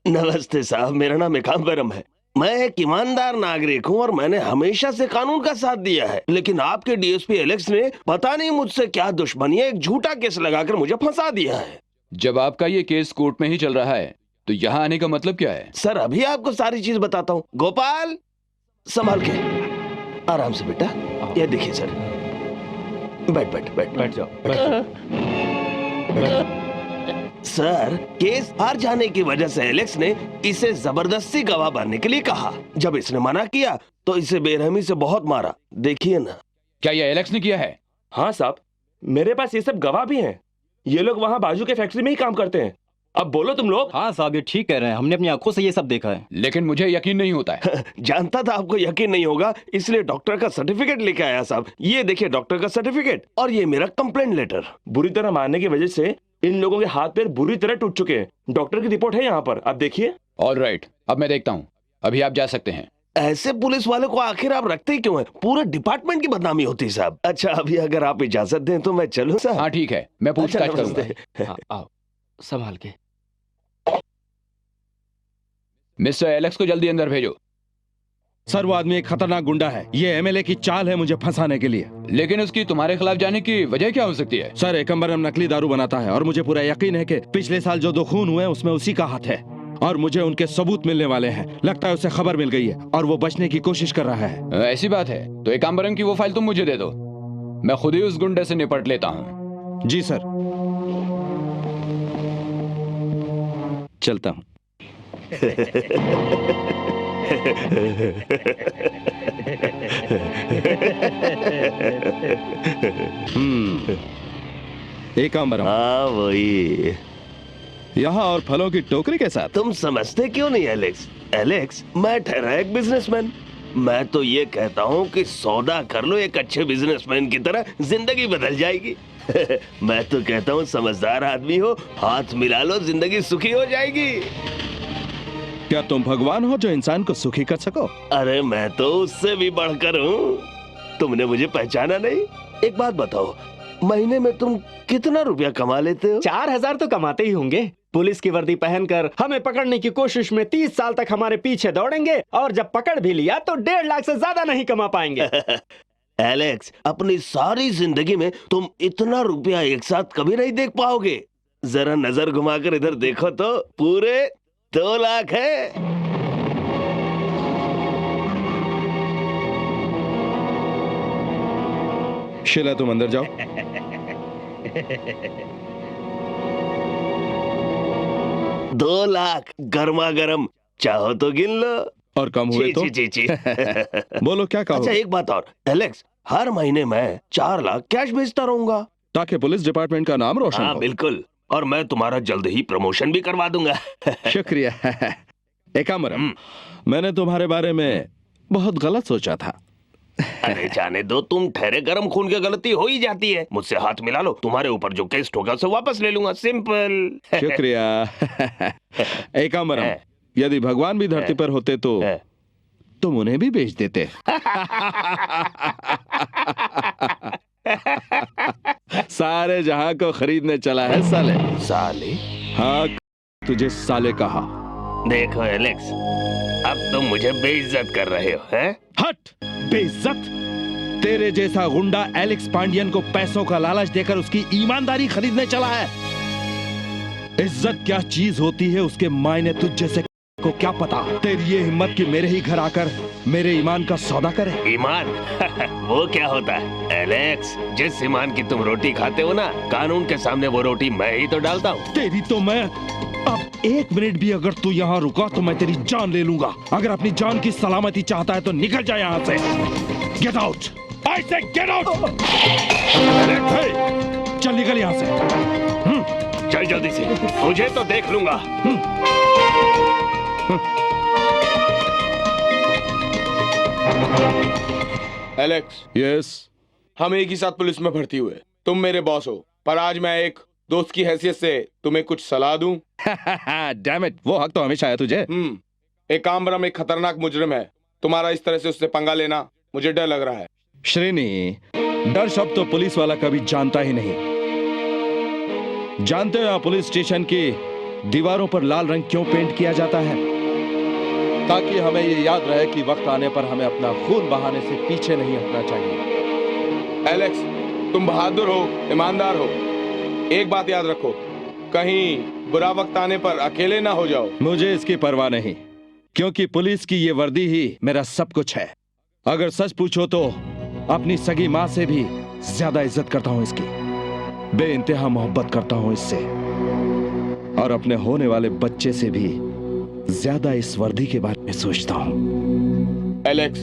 नमस्ते साहब, मेरा नाम एकाम्बरम है। मैं एक ईमानदार नागरिक हूँ और मैंने हमेशा से कानून का साथ दिया है, लेकिन आपके डीएसपी एलेक्स ने पता नहीं मुझसे क्या दुश्मनी है, एक झूठा केस लगाकर मुझे फंसा दिया है। जब आपका ये केस कोर्ट में ही चल रहा है तो यहाँ आने का मतलब क्या है? सर अभी आपको सारी चीज बताता हूँ। गोपाल, संभाल के, आराम से बेटा। ये देखिए सर, बैठ बैठ बैठ बैठ जाओ। सर, केस हार जाने की वजह से एलेक्स ने इसे जबरदस्ती गवाह बनने के लिए कहा। जब इसने मना किया तो इसे बेरहमी से बहुत मारा। देखिए ना। क्या ये एलेक्स ने किया है? हाँ साहब, मेरे पास ये सब गवाह भी हैं। ये लोग वहाँ बाजू के फैक्ट्री में ही काम करते हैं। अब बोलो तुम लोग। हाँ साहब, ये ठीक कह रहे हैं, हमने अपनी आंखों से ये सब देखा है। लेकिन मुझे यकीन नहीं होता है। जानता था आपको यकीन नहीं होगा, इसलिए डॉक्टर का सर्टिफिकेट लेके आया साहब। ये देखिए डॉक्टर का सर्टिफिकेट, और ये मेरा कंप्लेंट लेटर। बुरी तरह मारने की वजह से इन लोगों के हाथ पैर बुरी तरह टूट चुके हैं। डॉक्टर की रिपोर्ट है यहाँ पर, आप देखिए। ऑलराइट, अब मैं देखता हूँ। अभी आप जा सकते हैं। ऐसे पुलिस वाले को आखिर आप रखते ही क्यों हैं? पूरे डिपार्टमेंट की बदनामी होती है साहब। अच्छा, अभी अगर आप इजाजत दें तो मैं चलूं साहब? हाँ ठीक है, मैं पूछताछ करूंगा। आओ, संभाल के। मिस्टर एलेक्स को जल्दी अंदर भेजो। सर, वो आदमी एक खतरनाक गुंडा है। ये एमएलए की चाल है मुझे फंसाने के लिए। लेकिन उसकी तुम्हारे खिलाफ जाने की वजह क्या हो सकती है? सर, एकाम्बरम नकली दारू बनाता है और मुझे पूरा यकीन है कि पिछले साल जो 2 खून हुए उसमें उसी का हाथ है, और मुझे उनके सबूत मिलने वाले हैं। लगता है उसे खबर मिल गई है और वो बचने की कोशिश कर रहा है। ऐसी बात है तो एकाम्बरम की वो फाइल तुम मुझे दे दो, मैं खुद ही उस गुंडे से निपट लेता हूँ। जी सर, चलता हूँ। एकाम्बरम। हाँ वही, यहाँ और फलों की टोकरी के साथ। तुम समझते क्यों नहीं एलेक्स? एलेक्स, मैं ठहरा एक बिजनेसमैन। मैं तो ये कहता हूँ कि सौदा कर लो एक अच्छे बिजनेसमैन की तरह, जिंदगी बदल जाएगी। मैं तो कहता हूँ समझदार आदमी हो, हाथ मिला लो, जिंदगी सुखी हो जाएगी। क्या तुम भगवान हो जो इंसान को सुखी कर सको? अरे मैं तो उससे भी बढ़कर हूँ। तुमने मुझे पहचाना नहीं? एक बात बताओ, महीने में तुम कितना रुपया कमा लेते हो? 4000 तो कमाते ही होंगे। पुलिस की वर्दी पहनकर हमें पकड़ने की कोशिश में 30 साल तक हमारे पीछे दौड़ेंगे, और जब पकड़ भी लिया तो 1.5 लाख से ज्यादा नहीं कमा पाएंगे। एलेक्स, अपनी सारी जिंदगी में तुम इतना रुपया एक साथ कभी नहीं देख पाओगे। जरा नजर घुमाकर इधर देखो तो पूरे 2 लाख है। शीला, तुम अंदर जाओ। $2 लाख गर्मा गर्म, चाहो तो गिन लो। और कम हुए तो? ची। बोलो क्या कहो? अच्छा एक बात और एलेक्स, हर महीने मैं 4 लाख कैश भेजता रहूंगा, ताकि पुलिस डिपार्टमेंट का नाम रोशन हाँ हो। बिल्कुल, और मैं तुम्हारा जल्द ही प्रमोशन भी करवा दूंगा। शुक्रिया। एकाम्बरम, मैंने तुम्हारे बारे में बहुत गलत सोचा था। अरे जाने दो, तुम ठहरे गरम खून की गलती हो ही जाती है। मुझसे हाथ मिला लो, तुम्हारे ऊपर जो केस ठोका उसे वापस ले लूंगा, सिंपल। शुक्रिया। एकाम्बरम, यदि भगवान भी धरती पर होते तो तुम उन्हें भी बेच देते। सारे जहां को खरीदने चला है साले। साले? हाँ, तुझे साले कहा। देखो एलेक्स, अब तुम मुझे बेइज्जत कर रहे हो, हैं? हट! बेइज्जत? तेरे जैसा गुंडा एलेक्स पांडियन को पैसों का लालच देकर उसकी ईमानदारी खरीदने चला है। इज्जत क्या चीज होती है उसके मायने तुझ जैसे को क्या पता तेरी ये हिम्मत कि मेरे ही घर आकर मेरे ईमान का सौदा करे। ईमान वो क्या होता है एलेक्स? जिस ईमान की तुम रोटी खाते हो ना, कानून के सामने वो रोटी मैं ही तो डालता हूँ। तेरी तो मैं अब 1 मिनट भी अगर तू यहाँ रुका तो मैं तेरी जान ले लूंगा। अगर अपनी जान की सलामती चाहता है तो निकल जा यहाँ से। गेट आउट, आई से गेट आउट। चल निकल यहाँ से। चल जल्दी से, मुझे तो देख लूंगा। एलेक्स, यस, हम एक ही साथ पुलिस में भर्ती हुए। तुम मेरे बॉस हो, पर आज मैं एक दोस्त की हैसियत से तुम्हें कुछ सलाह दूं। डैम इट, वो हक तो हमेशा है तुझे। एक कामबरम एक खतरनाक मुजरिम है। तुम्हारा इस तरह से उससे पंगा लेना मुझे डर लग रहा है। श्रेणी, डर शब्द तो पुलिस वाला कभी जानता ही नहीं। जानते हो यहाँ पुलिस स्टेशन की दीवारों पर लाल रंग क्यों पेंट किया जाता है? ताकि हमें ये याद रहे कि वक्त आने पर हमें अपना खून बहाने से पीछे नहीं हटना चाहिए। एलेक्स, तुम बहादुर हो, ईमानदार हो। एक बात याद रखो, कहीं बुरा वक्त आने पर अकेले ना हो जाओ। मुझे इसकी परवाह नहीं, क्योंकि पुलिस की ये वर्दी ही मेरा सब कुछ है। अगर सच पूछो तो अपनी सगी माँ से भी ज्यादा इज्जत करता हूँ इसकी। बेइंतहा मोहब्बत करता हूँ इससे, और अपने होने वाले बच्चे से भी ज्यादा इस वर्दी के बारे में सोचता हूँ। एलेक्स,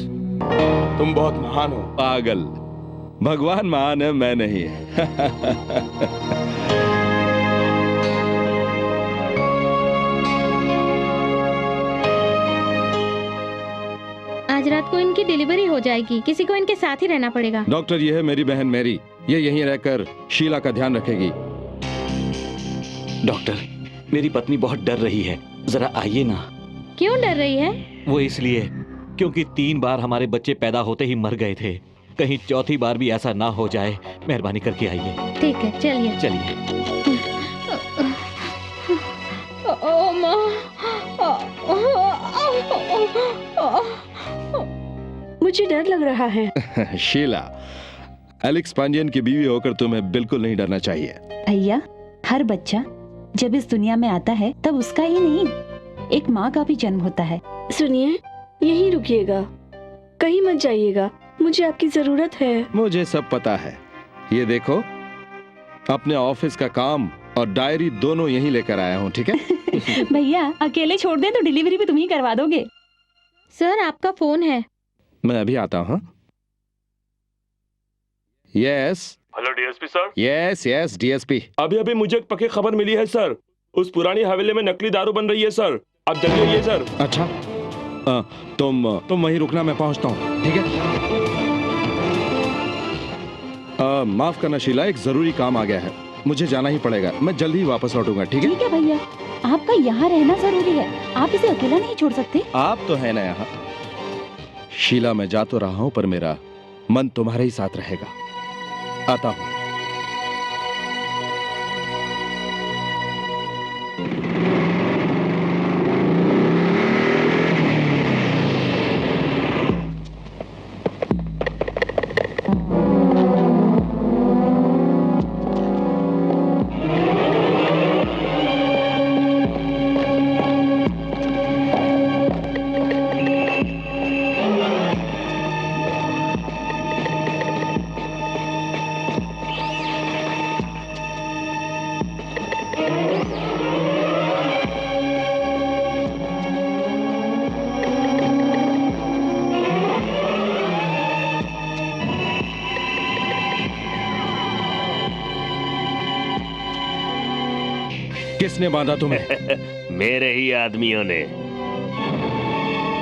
तुम बहुत महान हो। पागल, भगवान महान है, मैं नहीं। आज रात को इनकी डिलीवरी हो जाएगी, किसी को इनके साथ ही रहना पड़ेगा। डॉक्टर, ये है मेरी बहन मैरी, ये यहीं रहकर शीला का ध्यान रखेगी। डॉक्टर, मेरी पत्नी बहुत डर रही है, जरा आइए ना। क्यों डर रही है? वो इसलिए क्योंकि 3 बार हमारे बच्चे पैदा होते ही मर गए थे। कहीं चौथी बार भी ऐसा ना हो जाए, मेहरबानी करके आइए। ठीक है, चलिए चलिए। ओ माँ, मुझे डर लग रहा है। शीला, एलेक्स पांडियन की बीवी होकर तुम्हें बिल्कुल नहीं डरना चाहिए। भैया, हर बच्चा जब इस दुनिया में आता है तब उसका ही नहीं, एक माँ का भी जन्म होता है। सुनिए, यहीं रुकिएगा, कहीं मत जाइएगा, मुझे आपकी जरूरत है। मुझे सब पता है। ये देखो, अपने ऑफिस का काम और डायरी दोनों यहीं लेकर आया हूँ, ठीक है? भैया, अकेले छोड़ दें तो डिलीवरी भी तुम ही करवा दोगे। सर, आपका फोन है। मैं अभी आता हूँ। Yes. Hello DSP sir. Yes yes DSP. अभी अभी मुझे एक पक्की खबर मिली है सर, उस पुरानी हवेली में नकली दारू बन रही है सर, आप जल्दी आइए सर। अच्छा, तुम वहीं रुकना, मैं पहुंचता हूँ, ठीक है? माफ करना शीला, एक जरूरी काम आ गया है, मुझे जाना ही पड़ेगा। मैं जल्दी ही वापस लौटूंगा, ठीक है? ठीक है भैया, आपका यहाँ रहना जरूरी है, आप इसे अकेला नहीं छोड़ सकते। आप तो है ना यहाँ। शीला, मैं जा तो रहा हूँ पर मेरा मन तुम्हारे ही साथ रहेगा। आता हूँ। किसने बांधा तुम्हें? मेरे ही आदमियों ने।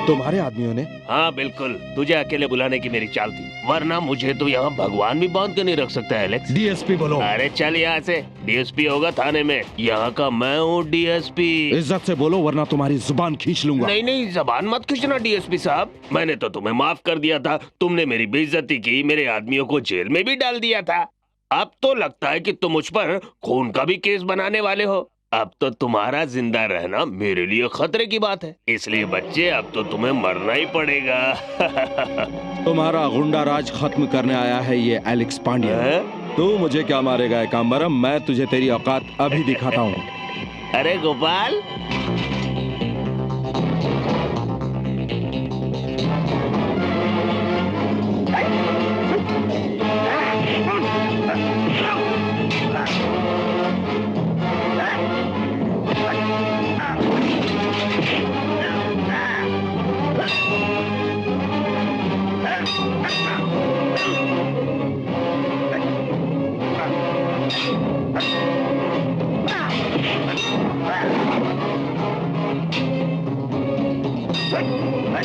तुम्हारे आदमियों ने? हाँ बिल्कुल, तुझे अकेले बुलाने की मेरी चाल थी, वरना मुझे तो यहाँ भगवान भी बांध के नहीं रख सकता एलेक्स। डीएसपी बोलो। अरे चल यहाँ से, डीएसपी होगा थाने में, यहाँ का मैं हूँ डीएसपी। इज्जत से बोलो वरना तुम्हारी जुबान खींच लूंगा। नहीं नहीं, जुबान मत खींचना डीएसपी साहब, मैंने तो तुम्हें माफ कर दिया था, तुमने मेरी बेइज्जती की, मेरे आदमियों को जेल में भी डाल दिया था। अब तो लगता है कि तुम मुझ पर खून का भी केस बनाने वाले हो। अब तो तुम्हारा जिंदा रहना मेरे लिए खतरे की बात है, इसलिए बच्चे अब तो तुम्हें मरना ही पड़ेगा। तुम्हारा गुंडा राज खत्म करने आया है ये एलेक्स पांड्यन। तू मुझे क्या मारेगा एकाम्बरम, मैं तुझे तेरी औकात अभी दिखाता हूँ। अरे गोपाल, मैं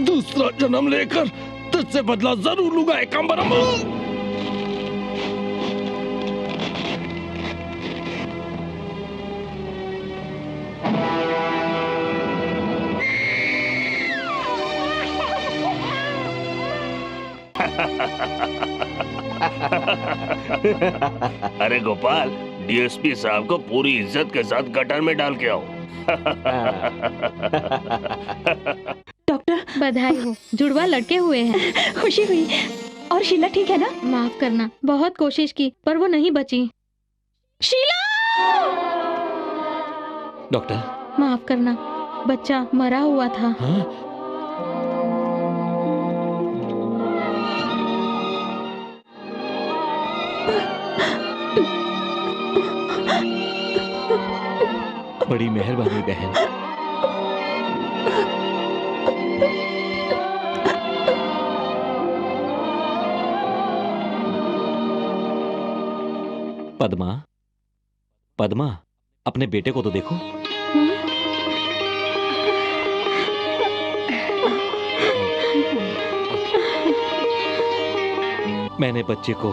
दूसरा जन्म लेकर तुझसे बदला जरूर लूंगा एकांबरम। अरे गोपाल, डीएसपी साहब को पूरी इज्जत के साथ गटर में डाल के आओ। डॉक्टर बधाई हो, जुड़वा लड़के हुए हैं। खुशी हुई। और शीला ठीक है ना? माफ करना, बहुत कोशिश की पर वो नहीं बची। शीला! डॉक्टर माफ करना, बच्चा मरा हुआ था। हाँ? बड़ी मेहरबानी बहन। पद्मा, पद्मा, अपने बेटे को तो देखो। मैंने बच्चे को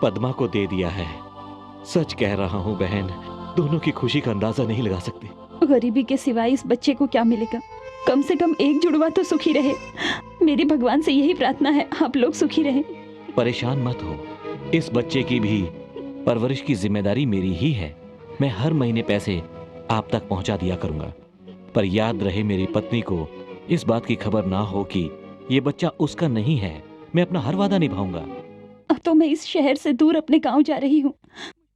पद्मा को दे दिया है। सच कह रहा हूं बहन, दोनों की खुशी का अंदाजा नहीं लगा सकते। गरीबी के सिवाय इस बच्चे को क्या मिलेगा? कम से कम एक जुड़वा तो सुखी रहे। मेरी भगवान से यही प्रार्थना है, आप लोग सुखी रहें। परेशान मत हो, इस बच्चे की भी परवरिश की जिम्मेदारी मेरी ही है। मैं हर महीने पैसे आप तक पहुंचा दिया करूंगा। पर याद रहे, मेरी पत्नी को इस बात की खबर ना हो कि ये बच्चा उसका नहीं है। मैं अपना हर वादा निभाऊंगा। अब तो मैं इस शहर से दूर अपने गांव जा रही हूँ,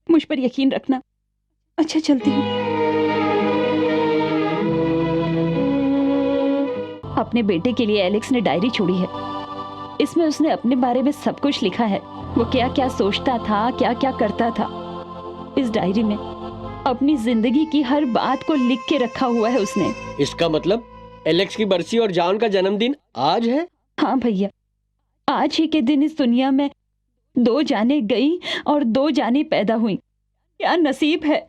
मुझ पर यकीन रखना। अच्छा, चलती हूँ। अपने बेटे के लिए एलेक्स ने डायरी छोड़ी है। इसमें उसने अपने बारे में सब कुछ लिखा है। वो क्या क्या सोचता था, क्या क्या करता था। इस डायरी में अपनी जिंदगी की हर बात को लिख के रखा हुआ है उसने। इसका मतलब एलेक्स की बरसी और जॉन का जन्मदिन आज है? हाँ भैया, आज ही के दिन इस दुनिया में 2 जाने गई और 2 जाने पैदा हुई। क्या नसीब है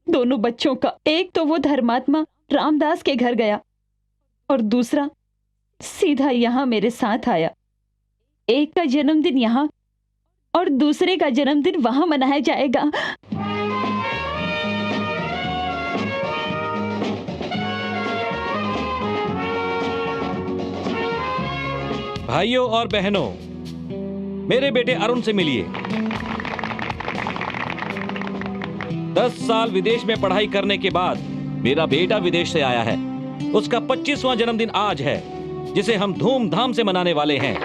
दोनों बच्चों का। एक तो वो धर्मात्मा रामदास के घर गया और दूसरा सीधा यहाँ मेरे साथ आया। एक का जन्मदिन यहाँ और दूसरे का जन्मदिन वहां मनाया जाएगा। भाइयों और बहनों, मेरे बेटे अरुण से मिलिए। 10 साल विदेश में पढ़ाई करने के बाद मेरा बेटा विदेश से आया है। उसका 25वां जन्मदिन आज है, जिसे हम धूमधाम से मनाने वाले हैं।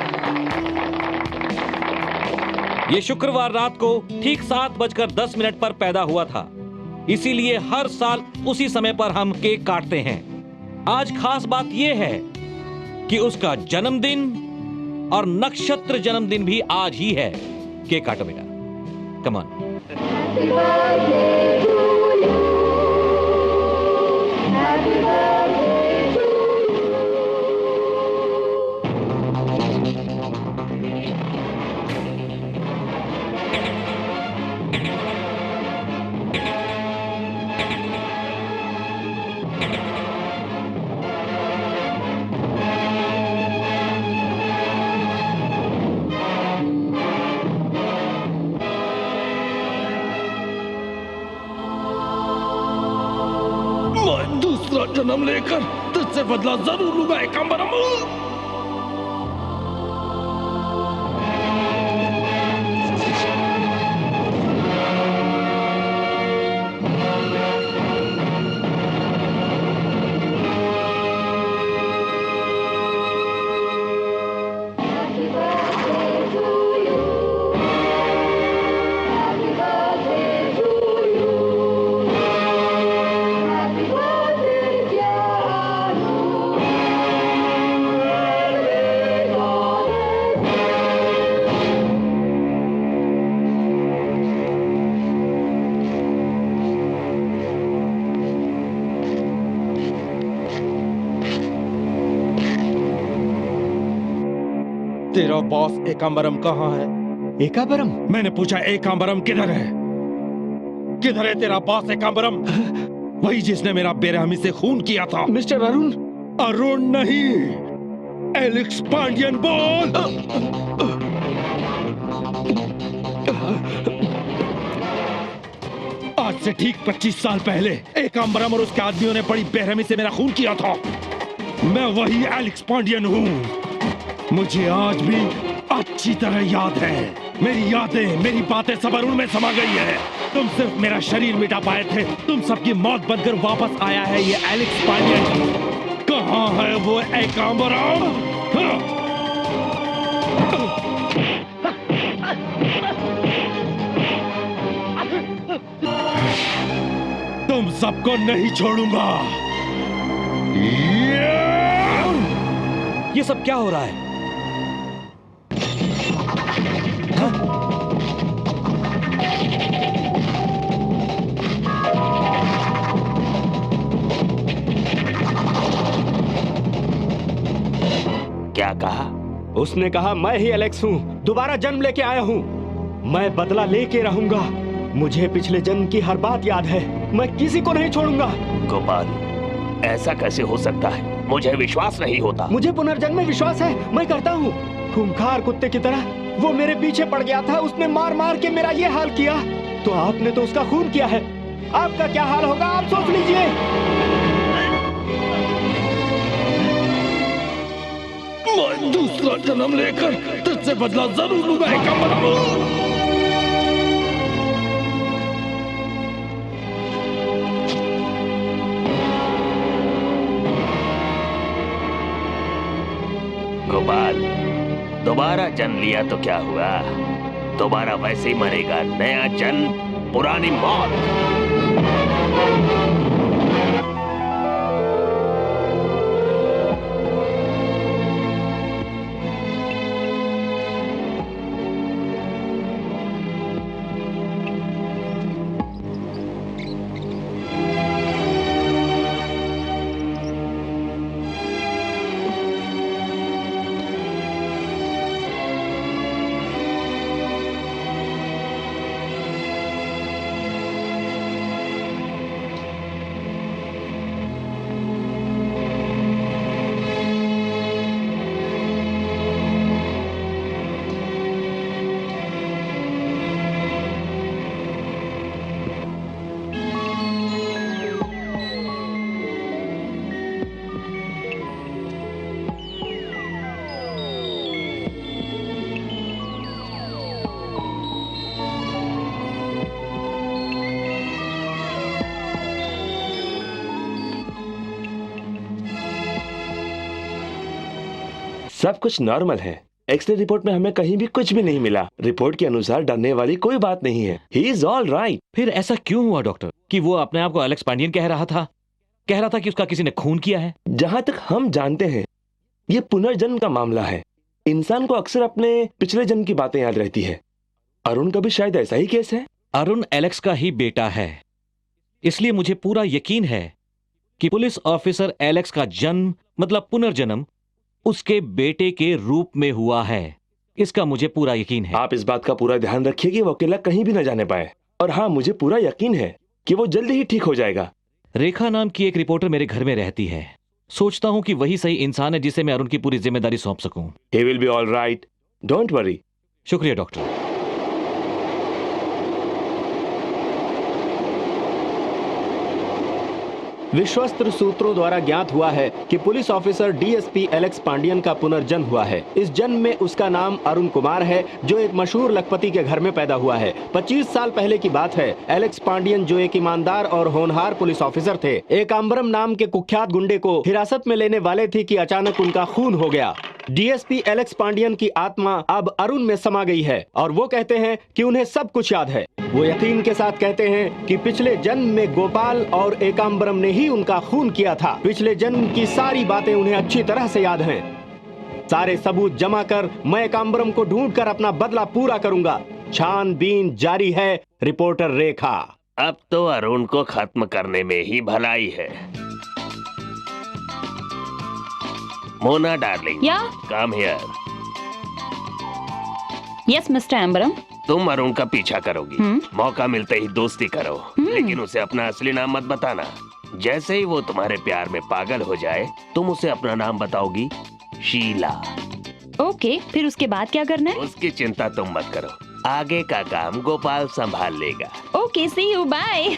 ये शुक्रवार रात को ठीक 7:10 पर पैदा हुआ था, इसीलिए हर साल उसी समय पर हम केक काटते हैं। आज खास बात यह है कि उसका जन्मदिन और नक्षत्र जन्मदिन भी आज ही है। केक काटो बेटा, कम ऑन। दूसरा जन्म लेकर तुझसे बदला जरूर लूंगा एकांबरम। तेरा बॉस एकांबरम कहाँ है? एकांबरम? मैंने पूछा एकांबरम किधर है? किधर है तेरा बॉस एकांबरम? वही जिसने मेरा बेरहमी से खून किया था। मिस्टर अरुण? अरुण नहीं, एलेक्स पांडियन बोल। आज से ठीक 25 साल पहले एकांबरम और उसके आदमियों ने बड़ी बेरहमी से मेरा खून किया था। मैं वही एलेक्स पांडियन हूँ। मुझे आज भी अच्छी तरह याद है। मेरी यादें, मेरी बातें सब अरुण में समा गई है। तुम सिर्फ मेरा शरीर मिटा पाए थे, तुम सबकी मौत बनकर वापस आया है ये एलेक्स पांडियन। कहाँ है वो एकांबरम? तुम सबको नहीं छोड़ूंगा। ये सब क्या हो रहा है? क्या कहा? उसने कहा मैं ही एलेक्स हूँ, दोबारा जन्म लेके आया हूँ। मैं बदला लेके रहूंगा। मुझे पिछले जन्म की हर बात याद है। मैं किसी को नहीं छोड़ूंगा। गोपाल, ऐसा कैसे हो सकता है? मुझे विश्वास नहीं होता। मुझे पुनर्जन्म में विश्वास है, मैं करता हूँ। खूंखार कुत्ते की तरह वो मेरे पीछे पड़ गया था, उसने मार मार के मेरा ये हाल किया। तो आपने तो उसका खून किया है, आपका क्या हाल होगा आप सोच लीजिए। मैं दूसरा जन्म लेकर तुझसे बदला जरूर लूंगा एकांबरम। गोपाल, दोबारा जन्म लिया तो क्या हुआ? दोबारा वैसे ही मरेगा। नया जन्म, पुरानी मौत। सब कुछ नॉर्मल है। एक्सरे रिपोर्ट में हमें कहीं भी कुछ भी नहीं मिला। रिपोर्ट के अनुसार डरने वाली कोई बात नहीं है। He is all right. फिर ऐसा क्यों हुआ डॉक्टर कि वो अपने आप को एलेक्स पांडियन कह रहा था? कह रहा था कि उसका किसी ने खून किया है। जहाँ तक हम जानते हैं ये पुनर्जन्म का मामला है। इंसान को अक्सर अपने पिछले जन्म की बातें याद रहती है। अरुण का भी शायद ऐसा ही केस है। अरुण एलेक्स का ही बेटा है, इसलिए मुझे पूरा यकीन है कि पुलिस ऑफिसर एलेक्स का जन्म मतलब पुनर्जन्म उसके बेटे के रूप में हुआ है। इसका मुझे पूरा यकीन है। आप इस बात का पूरा ध्यान रखिए कि वो अकेला कहीं भी न जाने पाए। और हाँ, मुझे पूरा यकीन है कि वो जल्दी ही ठीक हो जाएगा। रेखा नाम की एक रिपोर्टर मेरे घर में रहती है। सोचता हूं कि वही सही इंसान है जिसे मैं अरुण की पूरी जिम्मेदारी सौंप सकूं। He will be all right. Don't worry. शुक्रिया डॉक्टर। विश्वस्त सूत्रों द्वारा ज्ञात हुआ है कि police officer DSP Alex Pandian का पुनर्जन्म हुआ है। इस जन्म में उसका नाम अरुण कुमार है, जो एक मशहूर लखपति के घर में पैदा हुआ है। 25 साल पहले की बात है। एलेक्स पांडियन, जो एक ईमानदार और होनहार पुलिस ऑफिसर थे, एक आम्बरम नाम के कुख्यात गुंडे को हिरासत में लेने वाले थे कि अचानक उनका खून हो गया। डीएसपी एलेक्स पांडियन की आत्मा अब अरुण में समा गई है और वो कहते हैं कि उन्हें सब कुछ याद है। वो यकीन के साथ कहते हैं कि पिछले जन्म में गोपाल और एकाम्बरम ने ही उनका खून किया था। पिछले जन्म की सारी बातें उन्हें अच्छी तरह से याद हैं। सारे सबूत जमा कर मैं एकाम्बरम को ढूंढकर अपना बदला पूरा करूंगा। छानबीन जारी है। रिपोर्टर रेखा। अब तो अरुण को खत्म करने में ही भलाई है। मोना डार्लिंग, या come here. Yes mister Ambaram. तुम अरुण का पीछा करोगी। मौका मिलते ही दोस्ती करो, लेकिन उसे अपना असली नाम मत बताना। जैसे ही वो तुम्हारे प्यार में पागल हो जाए, तुम उसे अपना नाम बताओगी, शीला। ओके, फिर उसके बाद क्या करना है? उसकी चिंता तुम मत करो, आगे का काम गोपाल संभाल लेगा। Okay, see you, bye.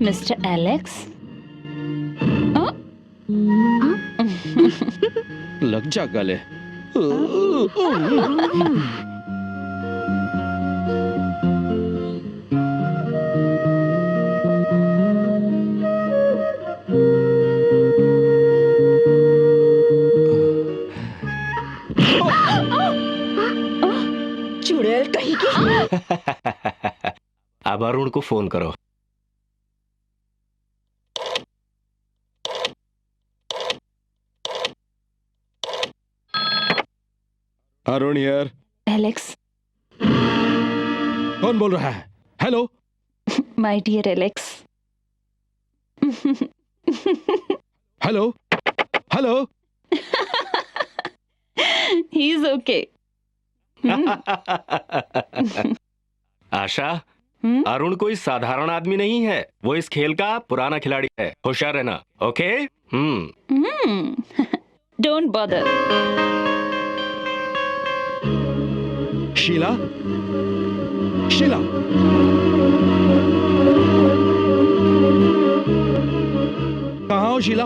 Mister Alex, लग जा गले। चुड़ैल कहीं की। अब अरुण को फोन करो। अरुण यार। एलेक्स। कौन बोल रहा है? Hello. My dear Alex. Hello hello. He is okay. Asha, Arun कोई साधारण आदमी नहीं है, वो इस खेल का पुराना खिलाड़ी है। होशियार रहना, okay? Don't bother. Sheela, Sheela, कहाँ हो शीला?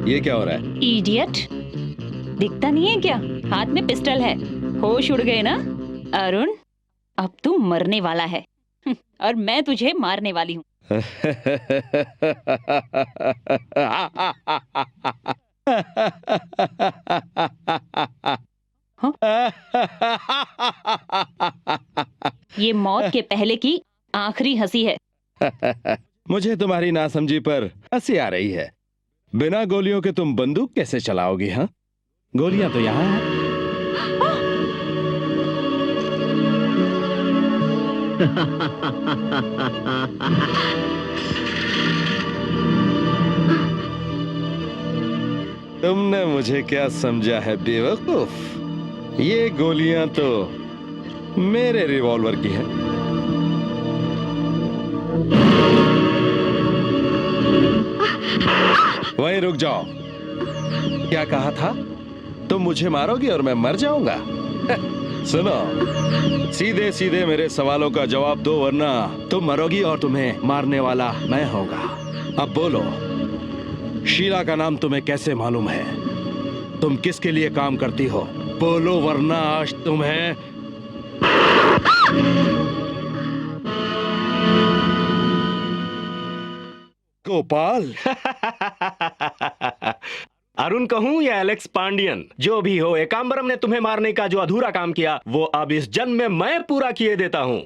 ये क्या हो रहा है? इडियट, दिखता नहीं है क्या? हाथ में पिस्टल है। होश उड़ गए ना? अरुण, अब तू मरने वाला है और मैं तुझे मारने वाली हूँ। ये मौत के पहले की आखिरी हंसी है। मुझे तुम्हारी नासमझी पर हंसी आ रही है। बिना गोलियों के तुम बंदूक कैसे चलाओगी? हाँ, गोलियां तो यहाँ हैं। तुमने मुझे क्या समझा है बेवकूफ? ये गोलियां तो मेरे रिवॉल्वर की हैं। वहीं रुक जाओ। क्या कहा था? तुम मुझे मारोगी और मैं मर जाऊंगा? सुनो, सीधे सीधे मेरे सवालों का जवाब दो, वरना तुम मरोगी और तुम्हें मारने वाला मैं होगा। अब बोलो, शीला का नाम तुम्हें कैसे मालूम है? तुम किसके लिए काम करती हो? बोलो, वरना आज तुम्हें गोपाल। अरुण कहूं या एलेक्स पांडियन, जो भी हो, एकांबरम ने तुम्हें मारने का जो अधूरा काम किया, वो अब इस जन्म में मैं पूरा किए देता हूं।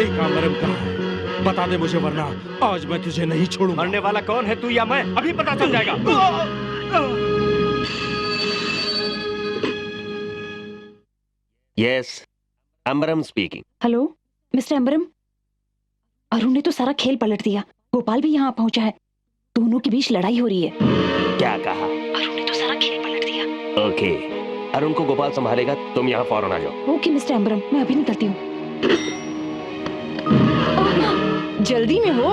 एकांबरम कहाँ है? बता दे मुझे, वरना आज मैं तुझे नहीं छोड़ूंगा। मरने वाला कौन है, तू या मैं? अभी पता चल जाएगा। Yes, Ambaram speaking. Hello mister Ambaram, Arun ने तो सारा खेल पलट दिया। गोपाल भी यहाँ पहुँचा है। दोनों के बीच लड़ाई हो रही है। क्या कहा? अरुण ने तो सारा खेल पलट दिया। ओके, अरुण को गोपाल संभालेगा, तुम यहाँ फौरन आ जाओ। ओके मिस्टर अंबरम, मैं अभी निकलती हूँ। जल्दी में हो।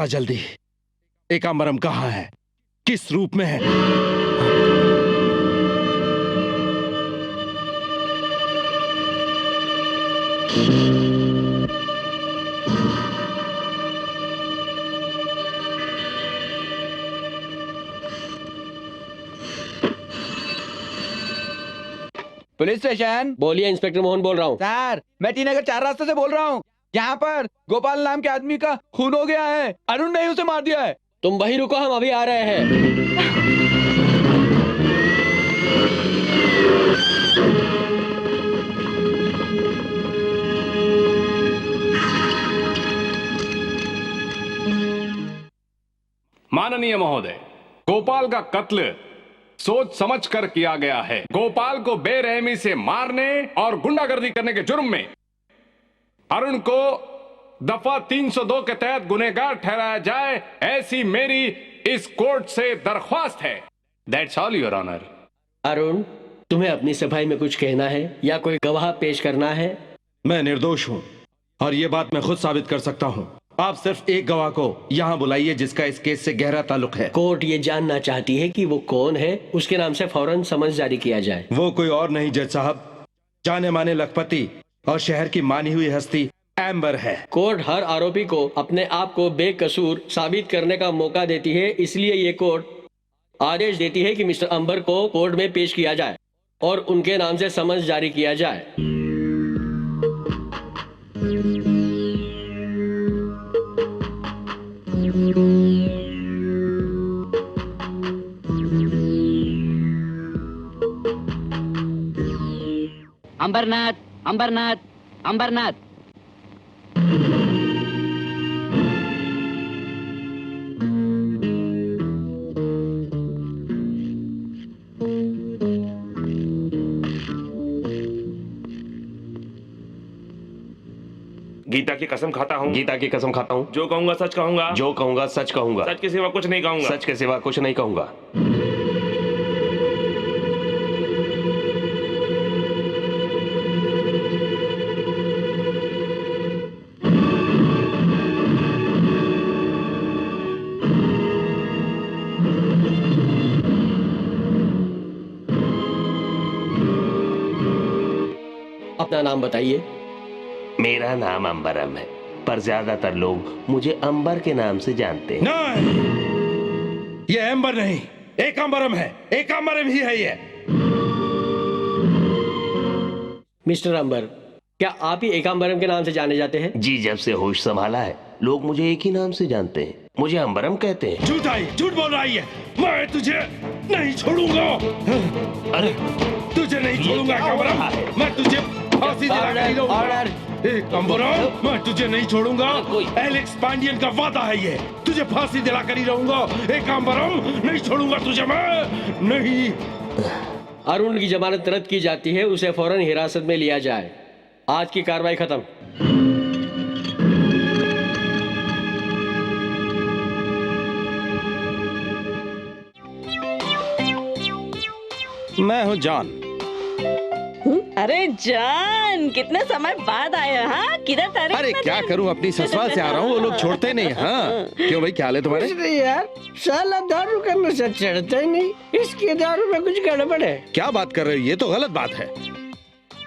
बता जल्दी, एकांबरम कहाँ है, किस रूप में है? Police station. बोलिए, इंस्पेक्टर मोहन बोल रहा हूँ। सर, मैं टी नगर 4 रास्ते से बोल रहा हूँ। यहाँ पर गोपाल नाम के आदमी का खून हो गया है। अरुण ने उसे मार दिया है। तुम वहीं रुको, हम अभी आ रहे हैं। माननीय महोदय, गोपाल का कत्ल सोच समझ कर किया गया है। गोपाल को बेरहमी से मारने और गुंडागर्दी करने के जुर्म में अरुण को दफा 302 के तहत गुनहगार ठहराया जाए, ऐसी मेरी इस कोर्ट से दरख्वास्त है। That's all your honour. Arun, तुम्हें अपनी सफाई में कुछ कहना है या कोई गवाह पेश करना है? मैं निर्दोष हूं और ये बात मैं खुद साबित कर सकता हूं। आप सिर्फ एक गवाह को यहाँ बुलाइए जिसका इस केस से गहरा ताल्लुक है। कोर्ट ये जानना चाहती है कि वो कौन है, उसके नाम से फौरन समन जारी किया जाए। वो कोई और नहीं जज साहब, जाने माने लखपति और शहर की मानी हुई हस्ती एम्बर है। कोर्ट हर आरोपी को अपने आप को बेकसूर साबित करने का मौका देती है, इसलिए ये कोर्ट आदेश देती है कि मिस्टर अंबर को कोर्ट में पेश किया जाए और उनके नाम से समन जारी किया जाए। अंबरनाथ, अंबरनाथ, अंबरनाथ। गीता की कसम खाता हूँ, गीता की कसम खाता हूँ। जो कहूँगा सच कहूँगा, जो कहूँगा सच कहूँगा, सच के सिवा कुछ नहीं कहूँगा, सच के सिवा कुछ नहीं कहूँगा। अपना नाम बताइए। मेरा नाम अंबरम है, पर ज्यादातर लोग मुझे अंबर के नाम से जानते हैं। नहीं, ये एम्बर नहीं, एकांबरम है। एकांबरम ही है ये। मिस्टर अंबर, क्या आप ही एकांबरम के नाम से जाने जाते हैं? जी, जब से होश संभाला है लोग मुझे एक ही नाम से जानते हैं, मुझे अंबरम कहते हैं। झूठ बोल रहा है, मैं तुझे नहीं छोड़ूंगा। अरे तुझे नहीं छोड़ूंगा एकांबरम, मैं तुझे फांसी दिलाकर ही रहूंगा। एकांबरम, मैं तुझे नहीं छोड़ूंगा। एलेक्स पांडियन का वादा है ये, तुझे फांसी दिलाकर ही रहूंगा। एकांबरम, नहीं छोड़ूंगा तुझे मैं, नहीं। अरुण की जमानत रद्द की जाती है, उसे फौरन हिरासत में लिया जाए। आज की कार्रवाई खत्म। मैं हूँ जॉन। अरे जान, कितने समय बाद आए। हाँ, किधर था? अरे क्या करूं, अपनी ससुराल से आ रहा हूँ, वो लोग छोड़ते नहीं। हाँ, क्यों भाई, क्या हाल है तुम्हारे? कुछ नहीं यार, साला दारू का नशा चढ़ता ही नहीं। इसके दारू में कुछ गड़बड़ है। क्या बात कर रहे हो, ये तो गलत बात है।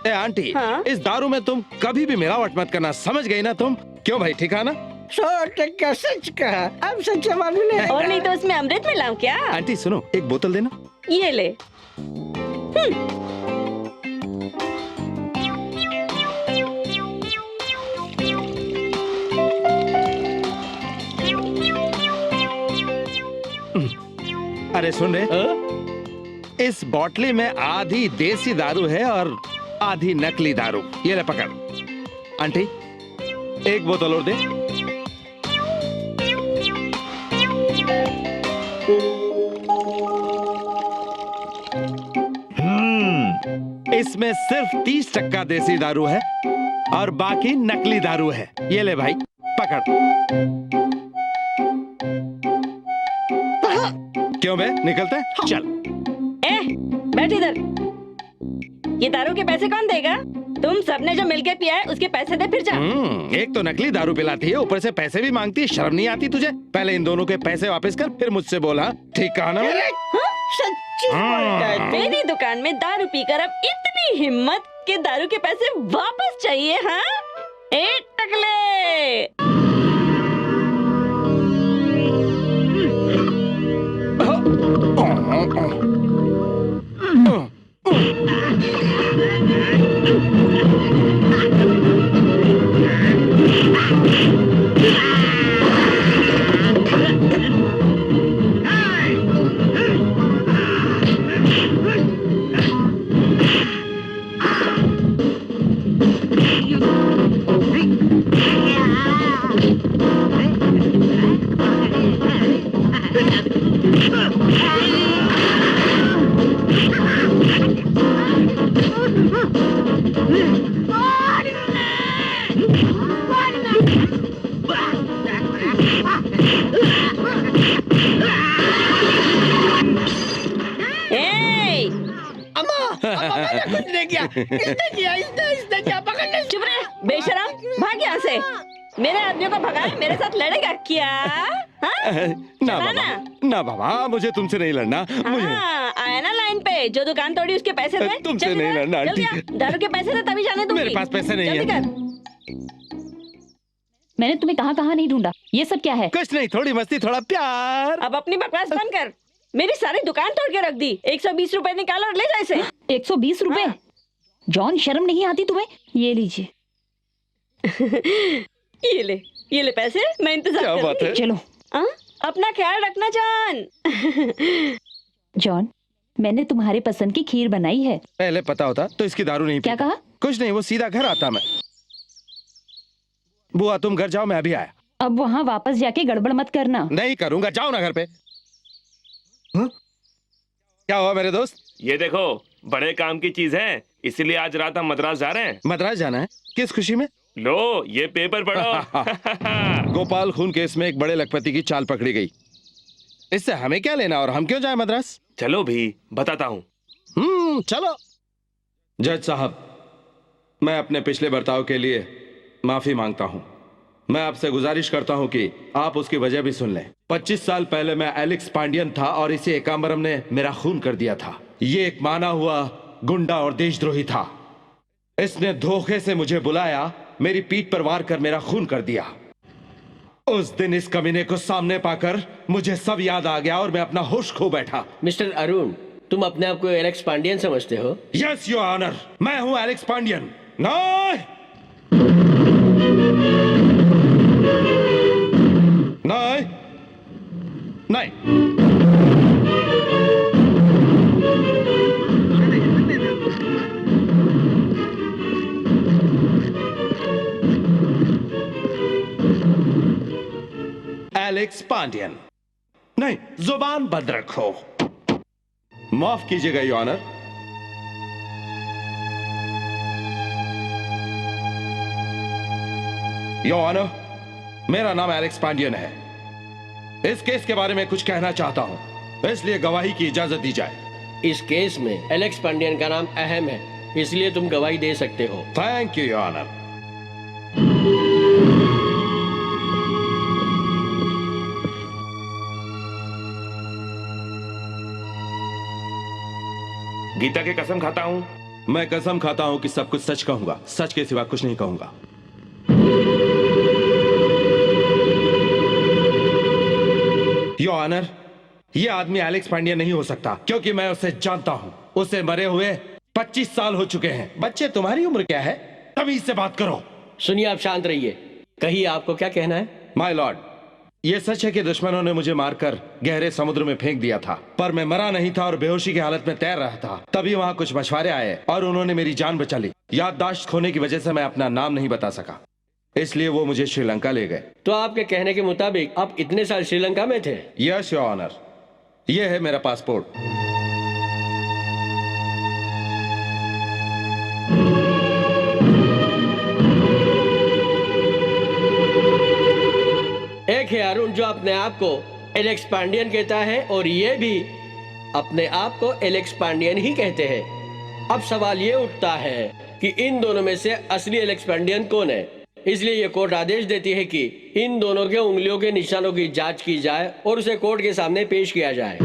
ए आंटी, हाँ? इस दारू में तुम कभी भी मिलावट मत करना, समझ गई ना तुम? क्यों भाई, ठीक है ना? 100% सच कहा। अब सच्चा मालूम नहीं। और नहीं तो उसमें अमृत मिलाऊं क्या? आंटी सुनो, एक बोतल देना। ये ले। अरे सुन रहे, इस बोतली में आधी देसी दारू है और आधी नकली दारू। ये ले पकड़। आंटी, एक बोतल और दे। इसमें सिर्फ 30% देसी दारू है और बाकी नकली दारू है। ये ले भाई, पकड़। क्यों बे, निकलते हैं? चल। बैठ इधर। ये दारू के पैसे कौन देगा? तुम सबने जो मिलके पिया है उसके पैसे दे फिर जा। एक तो नकली दारू पिलाती है, ऊपर से पैसे भी मांगती है। शर्म नहीं आती तुझे? पहले इन दोनों के पैसे वापस कर, फिर मुझसे बोला। ठीक कहा ना मैंने? सच्ची बोलता है। मेरी दुकान में दारू पीकर अब इतनी हिम्मत कि दारू के पैसे वापस चाहिए। हाँ, एक टकले। इसने क्या पकड़ने? चुप रहे बेशरम, भाग यहाँ से। मेरे आदमियों को भगाए, मेरे साथ लड़ेगा क्या? ना बाबा, ना बाबा, मुझे तुमसे नहीं लड़ना। आया ना लाइन पे, जो दुकान तोड़ी उसके पैसे दे। तुमसे नहीं लड़ना आंटी। दारू के पैसे दे तभी जाने दूंगी। मेरे पास पैसे नहीं है। मैंने तुम्हें कहाँ नहीं ढूंढा। ये सब क्या है? कुछ नहीं, थोड़ी मस्ती, थोड़ा प्यार। अब अपनी बकवास बंद कर। मेरी सारी दुकान तोड़ के रख दी। 120 रुपए निकाल और ले जा इसे। 120 रुपए? जॉन, शर्म नहीं आती तुम्हें? ये लीजिए। ये ले पैसे, मैं इंतजार क्या बात है? चलो। अपना ख्याल रखना जॉन। जॉन, मैंने तुम्हारे पसंद की खीर बनाई है। पहले पता होता तो इसकी दारू नहीं। क्या कहा? कुछ नहीं, वो सीधा घर आता। मैं बुआ तुम घर जाओ, मैं अभी आया। अब वहाँ वापस जाके गड़बड़ मत करना। नहीं करूंगा, जाओ ना घर पे। क्या हुआ मेरे दोस्त? ये देखो, बड़े काम की चीज है, इसीलिए आज रात हम मद्रास जा रहे हैं। मद्रास जाना है? किस खुशी में? लो ये पेपर पढ़ो। गोपाल खून केस में एक बड़े लखपति की चाल पकड़ी गई। इससे हमें क्या लेना और हम क्यों जाए मद्रास? चलो भी बताता हूँ। चलो। जज साहब, मैं अपने पिछले बर्ताव के लिए माफी मांगता हूँ। मैं आपसे गुजारिश करता हूँ कि आप उसकी वजह भी सुन लें। 25 साल पहले मैं एलेक्स पांडियन था और इसी एकांबरम ने मेरा खून कर दिया था। ये एक माना हुआ गुंडा और देशद्रोही था। इसने धोखे से मुझे बुलाया, मेरी पीठ पर वार कर मेरा खून कर दिया। उस दिन इस कमीने को सामने पाकर मुझे सब याद आ गया और मैं अपना होश खो बैठा। मिस्टर अरुण, तुम अपने आप को एलेक्स पांडियन समझते हो? यस योर ऑनर, मैं हूं एलेक्स पांडियन। नहीं नहीं नहीं। एलेक्स पांडियन नहीं, जुबान बंद रखो। माफ कीजिएगा योर ऑनर। योर ऑनर, मेरा नाम एलेक्स पांडियन है। इस केस के बारे में कुछ कहना चाहता हूं, इसलिए गवाही की इजाजत दी जाए। इस केस में एलेक्स पांडियन का नाम अहम है, इसलिए तुम गवाही दे सकते हो। Thank you your honour. Gita की कसम खाता हूं। मैं कसम खाता हूं कि सब कुछ सच कहूंगा, सच के सिवा कुछ नहीं कहूंगा। योर ऑनर, यह आदमी एलेक्स पांडियन नहीं हो सकता, क्योंकि मैं उसे जानता हूं। उसे मरे हुए 25 साल हो चुके हैं। बच्चे, तुम्हारी उम्र क्या है? तमीज से बात करो। सुनिए, आप शांत रहिए। कहिए, आपको क्या कहना है? माय लॉर्ड, यह सच है कि दुश्मनों ने मुझे मारकर गहरे समुद्र में फेंक दिया था, पर मैं मरा नहीं था और बेहोशी की हालत में तैर रहा था। तभी वहां कुछ मछुआरे आए और उन्होंने मेरी जान बचा ली। याददाश्त खोने की वजह से मैं अपना नाम नहीं बता सका, इसलिए वो मुझे श्रीलंका ले गए। तो आपके कहने के मुताबिक आप इतने साल श्रीलंका में थे? यस योर ऑनर, यह है मेरा पासपोर्ट। एक है अरुण जो अपने आप को एलेक्स पांडियन कहता है, और ये भी अपने आप को एलेक्स पांडियन ही कहते हैं। अब सवाल ये उठता है कि इन दोनों में से असली एलेक्स पांडियन कौन है। इसलिए ये कोर्ट आदेश देती है कि इन दोनों के उंगलियों के निशानों की जांच की जाए और उसे कोर्ट के सामने पेश किया जाए।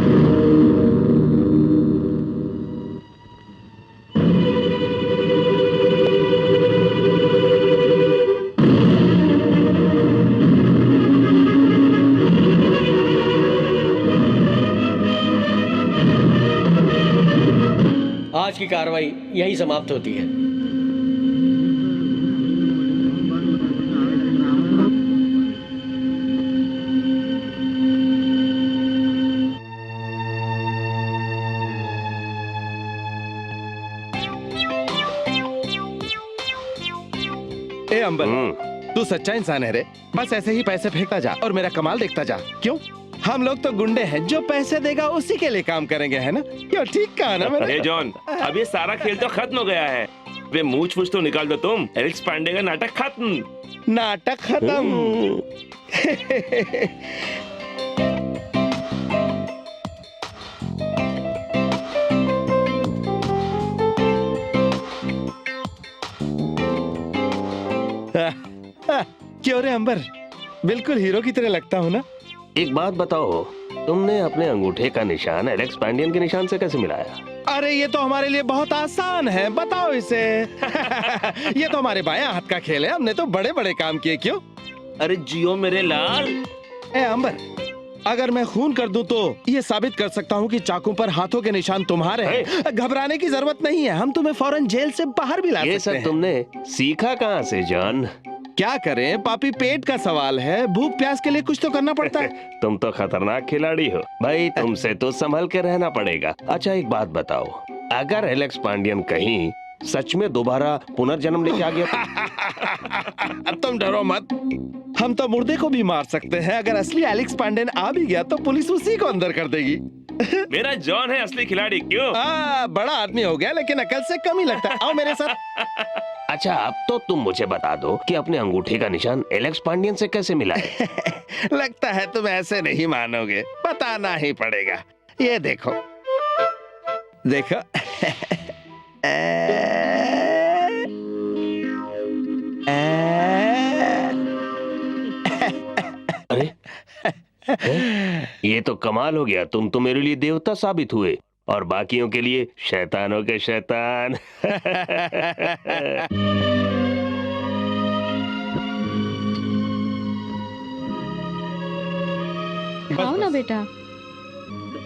आज की कार्रवाई यहीं समाप्त होती है। ए अंबर, तू सच्चा इंसान है रे। बस ऐसे ही पैसे फेंकता जा और मेरा कमाल देखता जा। क्यों? हम लोग तो गुंडे हैं, जो पैसे देगा उसी के लिए काम करेंगे, है ना? क्यों? ठीक कहा ना मैंने? ए जॉन, अब ये सारा खेल तो खत्म हो गया है। वे मूछ फूछ तो निकाल दो तुम। एलेक्स पांडे का नाटक खत्म। नाटक खत्म। क्यों रे अंबर, बिल्कुल हीरो की तरह लगता हूँ ना? एक बात बताओ, तुमने अपने अंगूठे का निशान एलेक्स पांडियन के निशान से कैसे मिलाया? अरे ये तो हमारे लिए बहुत आसान है, बताओ इसे। ये तो हमारे बायां हाथ का खेल है, हमने तो बड़े बड़े काम किए। क्यों? अरे जियो मेरे लाल। ए अंबर, अगर मैं खून कर दूं तो ये साबित कर सकता हूँ कि चाकू पर हाथों के निशान तुम्हारे हैं। घबराने की जरूरत नहीं है, हम तुम्हें फौरन जेल से बाहर भी ला सकते हैं। ये सब तुमने सीखा कहाँ से जॉन? क्या करें पापी, पेट का सवाल है, भूख प्यास के लिए कुछ तो करना पड़ता है। तुम तो खतरनाक खिलाड़ी हो भाई, तुमसे तो संभल के रहना पड़ेगा। अच्छा एक बात बताओ, अगर एलेक्स पांडियन कहीं सच में दोबारा पुनर्जन्म लेके आ गया तुम डरो मत, हम तो मुर्दे को भी मार सकते हैं। अगर असली एलेक्स पांडियन आ भी गया तो पुलिस उसी को अंदर कर देगी। मेरा जॉन है असली खिलाड़ी। क्यों? बड़ा आदमी हो गया लेकिन अकल से कम ही लगता है। आओ मेरे साथ। अच्छा अब तो तुम मुझे बता दो कि अपने अंगूठे का निशान एलेक्स पांडियन से कैसे मिला है? लगता है तुम ऐसे नहीं मानोगे, बताना ही पड़ेगा। ये देखो देखो। अरे ये तो कमाल हो गया, तुम तो मेरे लिए देवता साबित हुए और बाकियों के लिए शैतानों के शैतान। आओ ना बेटा।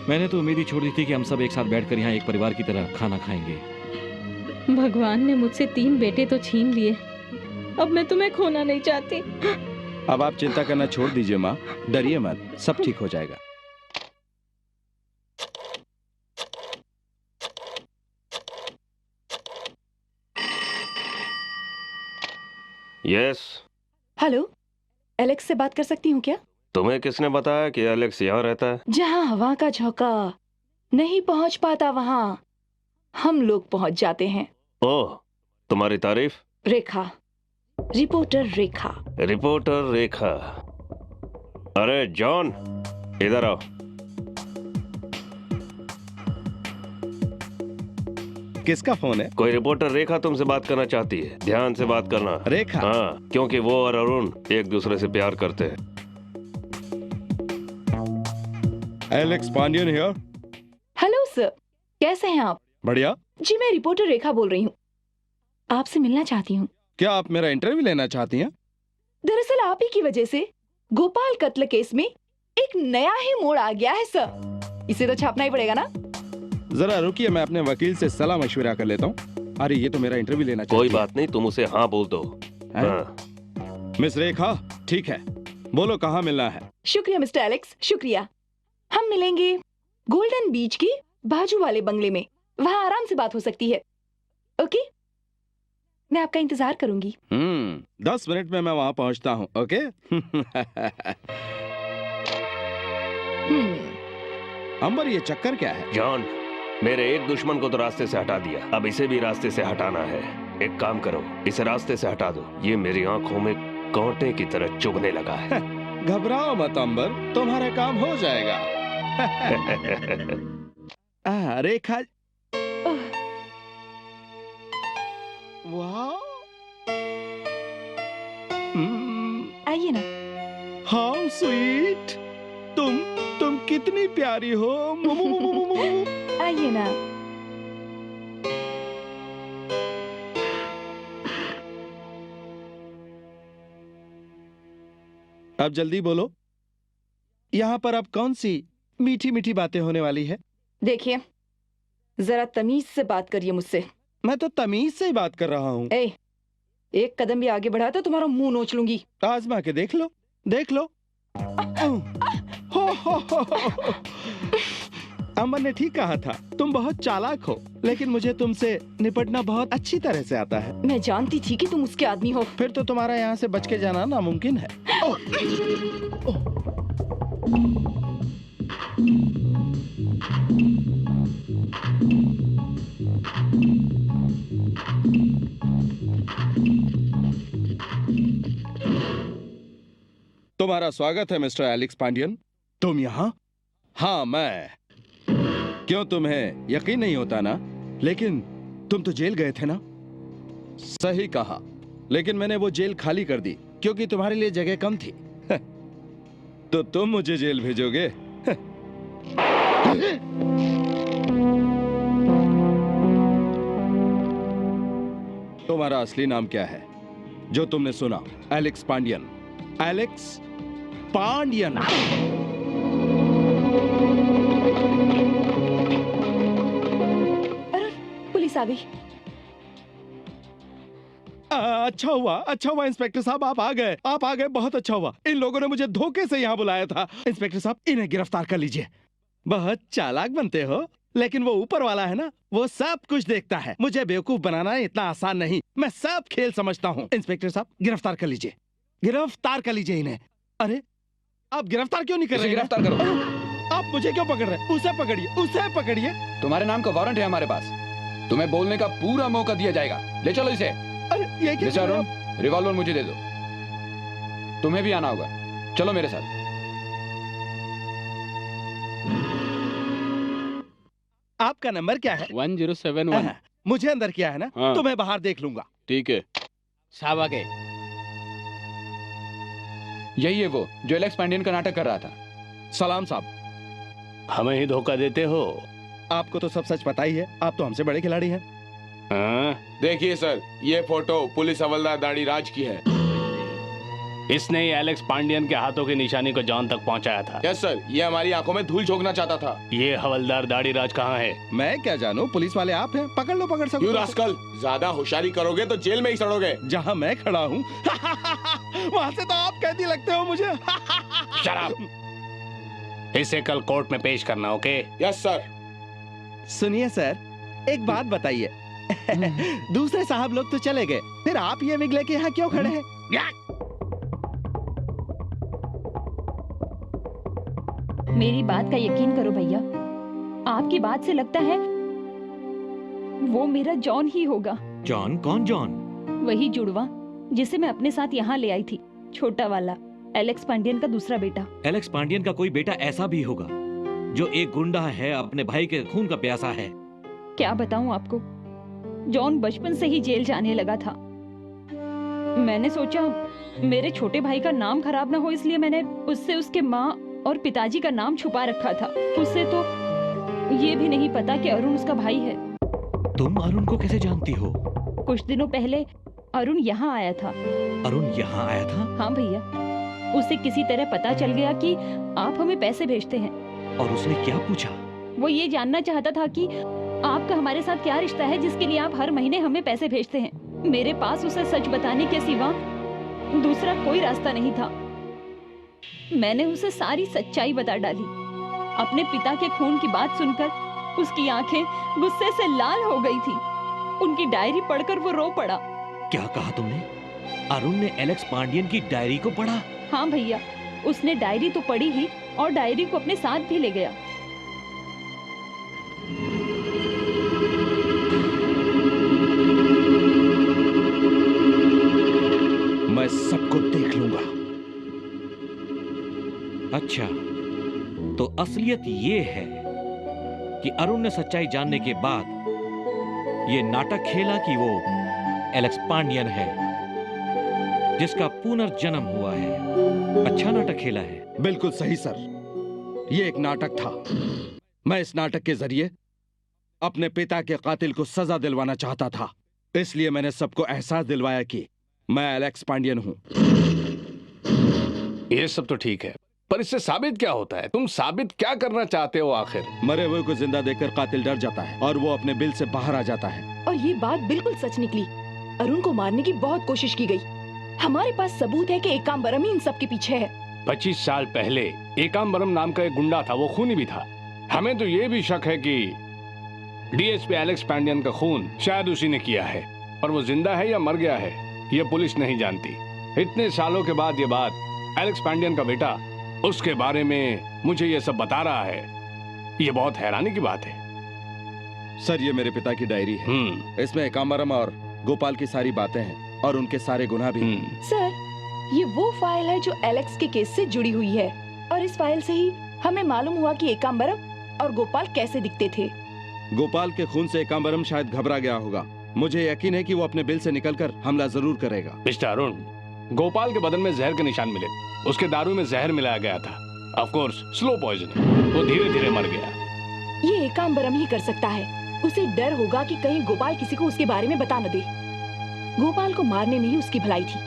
मैंने तो उम्मीद ही छोड़ दी थी कि हम सब एक साथ बैठकर यहाँ एक परिवार की तरह खाना खाएंगे। भगवान ने मुझसे 3 बेटे तो छीन लिए, अब मैं तुम्हें खोना नहीं चाहती। अब आप चिंता करना छोड़ दीजिए माँ, डरिए मत, सब ठीक हो जाएगा। यस। हेलो, एलेक्स से बात कर सकती हूँ क्या? तुम्हें किसने बताया कि एलेक्स यहाँ रहता है? जहाँ हवा का झोंका नहीं पहुँच पाता वहाँ हम लोग पहुँच जाते हैं। ओह, तुम्हारी तारीफ। रेखा, रिपोर्टर रेखा। रिपोर्टर रेखा। अरे जॉन, इधर आओ। किसका फोन है? कोई रिपोर्टर रेखा तुमसे बात करना चाहती है, ध्यान से बात करना। रेखा? हाँ, क्योंकि वो और अरुण एक दूसरे से प्यार करते हैं। Alex Pandian here. Hello sir, कैसे हैं आप? बढ़िया। जी मैं रिपोर्टर रेखा बोल रही हूँ, आपसे मिलना चाहती हूँ। क्या आप मेरा इंटरव्यू लेना चाहती हैं? दरअसल आप ही की वजह से गोपाल कत्ल केस में एक नया ही मोड़ आ गया है सर, इसे तो छापना ही पड़ेगा ना। जरा रुकिए, मैं अपने वकील से सलाह मशविरा कर लेता हूँ। अरे ये तो मेरा इंटरव्यू लेना चाहती कोई बात नहीं, तुम उसे हाँ बोल दो। हाँ। मिस रेखा, ठीक है, बोलो कहाँ मिलना है? शुक्रिया मिस्टर एलेक्स, शुक्रिया। हम मिलेंगे गोल्डन बीच की बाजू वाले बंगले में, वहाँ आराम से बात हो सकती है। ओके, मैं आपका इंतजार करूंगी। 10 मिनट में मैं वहाँ पहुँचता हूँ। ओके। अंबर, ये चक्कर क्या है? जॉन, मेरे एक दुश्मन को तो रास्ते से हटा दिया, अब इसे भी रास्ते से हटाना है। एक काम करो, इसे रास्ते से हटा दो, ये मेरी आंखों में कांटे की तरह चुभने लगा है। घबराओ मत अंबर, तुम्हारा काम हो जाएगा। रेखा, वाह, आइए ना। How sweet. तुम कितनी प्यारी हो। आइए ना। अब जल्दी बोलो, यहाँ पर अब कौन सी मीठी मीठी बातें होने वाली है? देखिए, जरा तमीज से बात करिए मुझसे। मैं तो तमीज से ही बात कर रहा हूँ। एक कदम भी आगे बढ़ा तो तुम्हारा मुंह नोच लूंगी। आजमा के देख लो, देख लो। अमर ने ठीक कहा था, तुम बहुत चालाक हो, लेकिन मुझे तुमसे निपटना बहुत अच्छी तरह से आता है। मैं जानती थी कि तुम उसके आदमी हो। फिर तो तुम्हारा यहाँ से बच के जाना नामुमकिन है। तुम्हारा स्वागत है मिस्टर एलेक्स पांडियन। तुम यहाँ? हाँ, मैं। क्यों, तुम्हें यकीन नहीं होता ना? लेकिन तुम तो जेल गए थे ना? सही कहा, लेकिन मैंने वो जेल खाली कर दी क्योंकि तुम्हारे लिए जगह कम थी। तो तुम मुझे जेल भेजोगे? तुम्हारा असली नाम क्या है जो तुमने सुना? Alex Pandian. Alex Pandian. Police आ गई। अच्छा हुआ इंस्पेक्टर साहब, आप आ गए, बहुत अच्छा हुआ। इन लोगों ने मुझे धोखे से यहाँ बुलाया था। इंस्पेक्टर साहब, इन्हें गिरफ्तार कर लीजिए। बहुत चालाक बनते हो, लेकिन वो ऊपर वाला है ना, वो सब कुछ देखता है। मुझे बेवकूफ बनाना इतना आसान नहीं, मैं सब खेल समझता हूँ। इंस्पेक्टर साहब, गिरफ्तार कर लीजिए, गिरफ्तार कर लीजिए इन्हें। अरे, आप गिरफ्तार क्यों नहीं कर रहे? गिरफ्तार करो। आप मुझे क्यों पकड़ रहे हैं? उसे पकड़िए, उसे पकड़िए। तुम्हारे नाम का वारंट है हमारे पास, तुम्हें बोलने का पूरा मौका दिया जाएगा। ले चलो इसे। अरे, ये क्या? अरुण, रिवॉल्वर मुझे दे दो। तुम्हें भी आना होगा, चलो मेरे साथ। आपका नंबर क्या है? 1071। मुझे अंदर किया है ना? हाँ। तो मैं बाहर देख लूंगा। ठीक है। साहब आ गए। यही है वो जो एलेक्स पांडियन का नाटक कर रहा था। सलाम साहब। हमें ही धोखा देते हो। आपको तो सब सच पता ही है, आप तो हमसे बड़े खिलाड़ी हैं। देखिए सर, ये फोटो पुलिस हवलदार दाढ़ी राज की है। इसने ही एलेक्स पांडियन के हाथों की निशानी को जॉन तक पहुंचाया था। यस सर, ये हमारी आंखों में धूल झोंकना चाहता था। ये हवलदार दाढ़ी राज कहाँ है? मैं क्या जानूं, पुलिस वाले आप हैं, पकड़ लो, पकड़ सकते हो। यू रास्कल, ज्यादा होशियारी करोगे तो जेल में ही सड़ोगे। जहां मैं खड़ा हूं वहां से तो आप कैदी लगते हो मुझे। शराब। इसे कल कोर्ट में पेश करना, ओके? Yes sir. सुनिए सर, एक बात बताइए। दूसरे साहब लोग तो चले गए, फिर आप ये विग लेके यहाँ क्यों खड़े हैं? मेरी बात का यकीन करो भैया, आपकी बात से लगता है वो मेरा जॉन ही होगा। जॉन? कौन जॉन? वही जुड़वा जिसे मैं अपने साथ यहाँ ले आई थी, छोटा वाला, एलेक्स पांडियन का दूसरा बेटा। एलेक्स पांडियन का कोई बेटा ऐसा भी होगा जो एक गुंडा है, अपने भाई के खून का प्यासा है। क्या बताऊं आपको, जॉन बचपन से ही जेल जाने लगा था। मैंने सोचा मेरे छोटे भाई का नाम खराब ना हो, इसलिए मैंने उससे उसके माँ और पिताजी का नाम छुपा रखा था। उसे तो ये भी नहीं पता कि अरुण उसका भाई है। तुम अरुण को कैसे जानती हो? कुछ दिनों पहले अरुण यहाँ आया था। अरुण यहाँ आया था? हाँ भैया, उसे किसी तरह पता चल गया कि आप हमें पैसे भेजते हैं। और उसने क्या पूछा? वो ये जानना चाहता था कि आपका हमारे साथ क्या रिश्ता है जिसके लिए आप हर महीने हमें पैसे भेजते हैं। मेरे पास उसे सच बताने के सिवा दूसरा कोई रास्ता नहीं था। मैंने उसे सारी सच्चाई बता डाली। अपने पिता के खून की बात सुनकर उसकी आंखें गुस्से से लाल हो गई थी। उनकी डायरी पढ़कर वो रो पड़ा। क्या कहा तुमने? अरुण ने एलेक्स पांडियन की डायरी को पढ़ा? हाँ भैया, उसने डायरी तो पढ़ी ही और डायरी को अपने साथ भी ले गया। मैं सबको देख लूंगा। अच्छा, तो असलियत ये है कि अरुण ने सच्चाई जानने के बाद ये नाटक खेला कि वो एलेक्स पांडियन है, जिसका पुनर्जन्म हुआ है। अच्छा नाटक खेला है। बिल्कुल सही सर, ये एक नाटक था। मैं इस नाटक के जरिए अपने पिता के कातिल को सजा दिलवाना चाहता था, इसलिए मैंने सबको एहसास दिलवाया कि मैं एलेक्स पांडियन हूं। ये सब तो ठीक है, पर इससे साबित क्या होता है? तुम साबित क्या करना चाहते हो आखिर? मरे हुए को जिंदा देखकर कातिल डर जाता है और वो अपने बिल से बाहर आ जाता है। और ये बात बिल्कुल सच निकली। अरुण को मारने की बहुत कोशिश की गई। हमारे पास सबूत है कि एकाम्बरम ही इन सब के पीछे है। 25 साल पहले एकाम्बरम नाम का एक गुंडा था, वो खूनी भी था। हमें तो ये भी शक है कि डीएसपी एलेक्स पांडियन का खून शायद उसी ने किया है, पर वो जिंदा है या मर गया है ये पुलिस नहीं जानती। इतने सालों के बाद ये बात एलेक्स पांडियन का बेटा उसके बारे में मुझे ये सब बता रहा है, ये बहुत हैरानी की बात है। सर, ये मेरे पिता की डायरी है। इसमें एकाम्बरम और गोपाल की सारी बातें हैं और उनके सारे गुनाह भी। सर, ये वो फाइल है जो एलेक्स के केस से जुड़ी हुई है और इस फाइल से ही हमें मालूम हुआ कि एकाम्बरम और गोपाल कैसे दिखते थे। गोपाल के खून से एकाम्बरम शायद घबरा गया होगा। मुझे यकीन है कि वो अपने बिल से निकलकर हमला जरूर करेगा। मिस्टर अरुण, गोपाल के बदन में जहर के निशान मिले। उसके दारू में जहर मिलाया गया था। Of course slow poison. वो धीरे धीरे मर गया। ये एकाम्बरम ही कर सकता है। उसे डर होगा कि कहीं गोपाल किसी को उसके बारे में बता न दे। गोपाल को मारने में ही उसकी भलाई थी।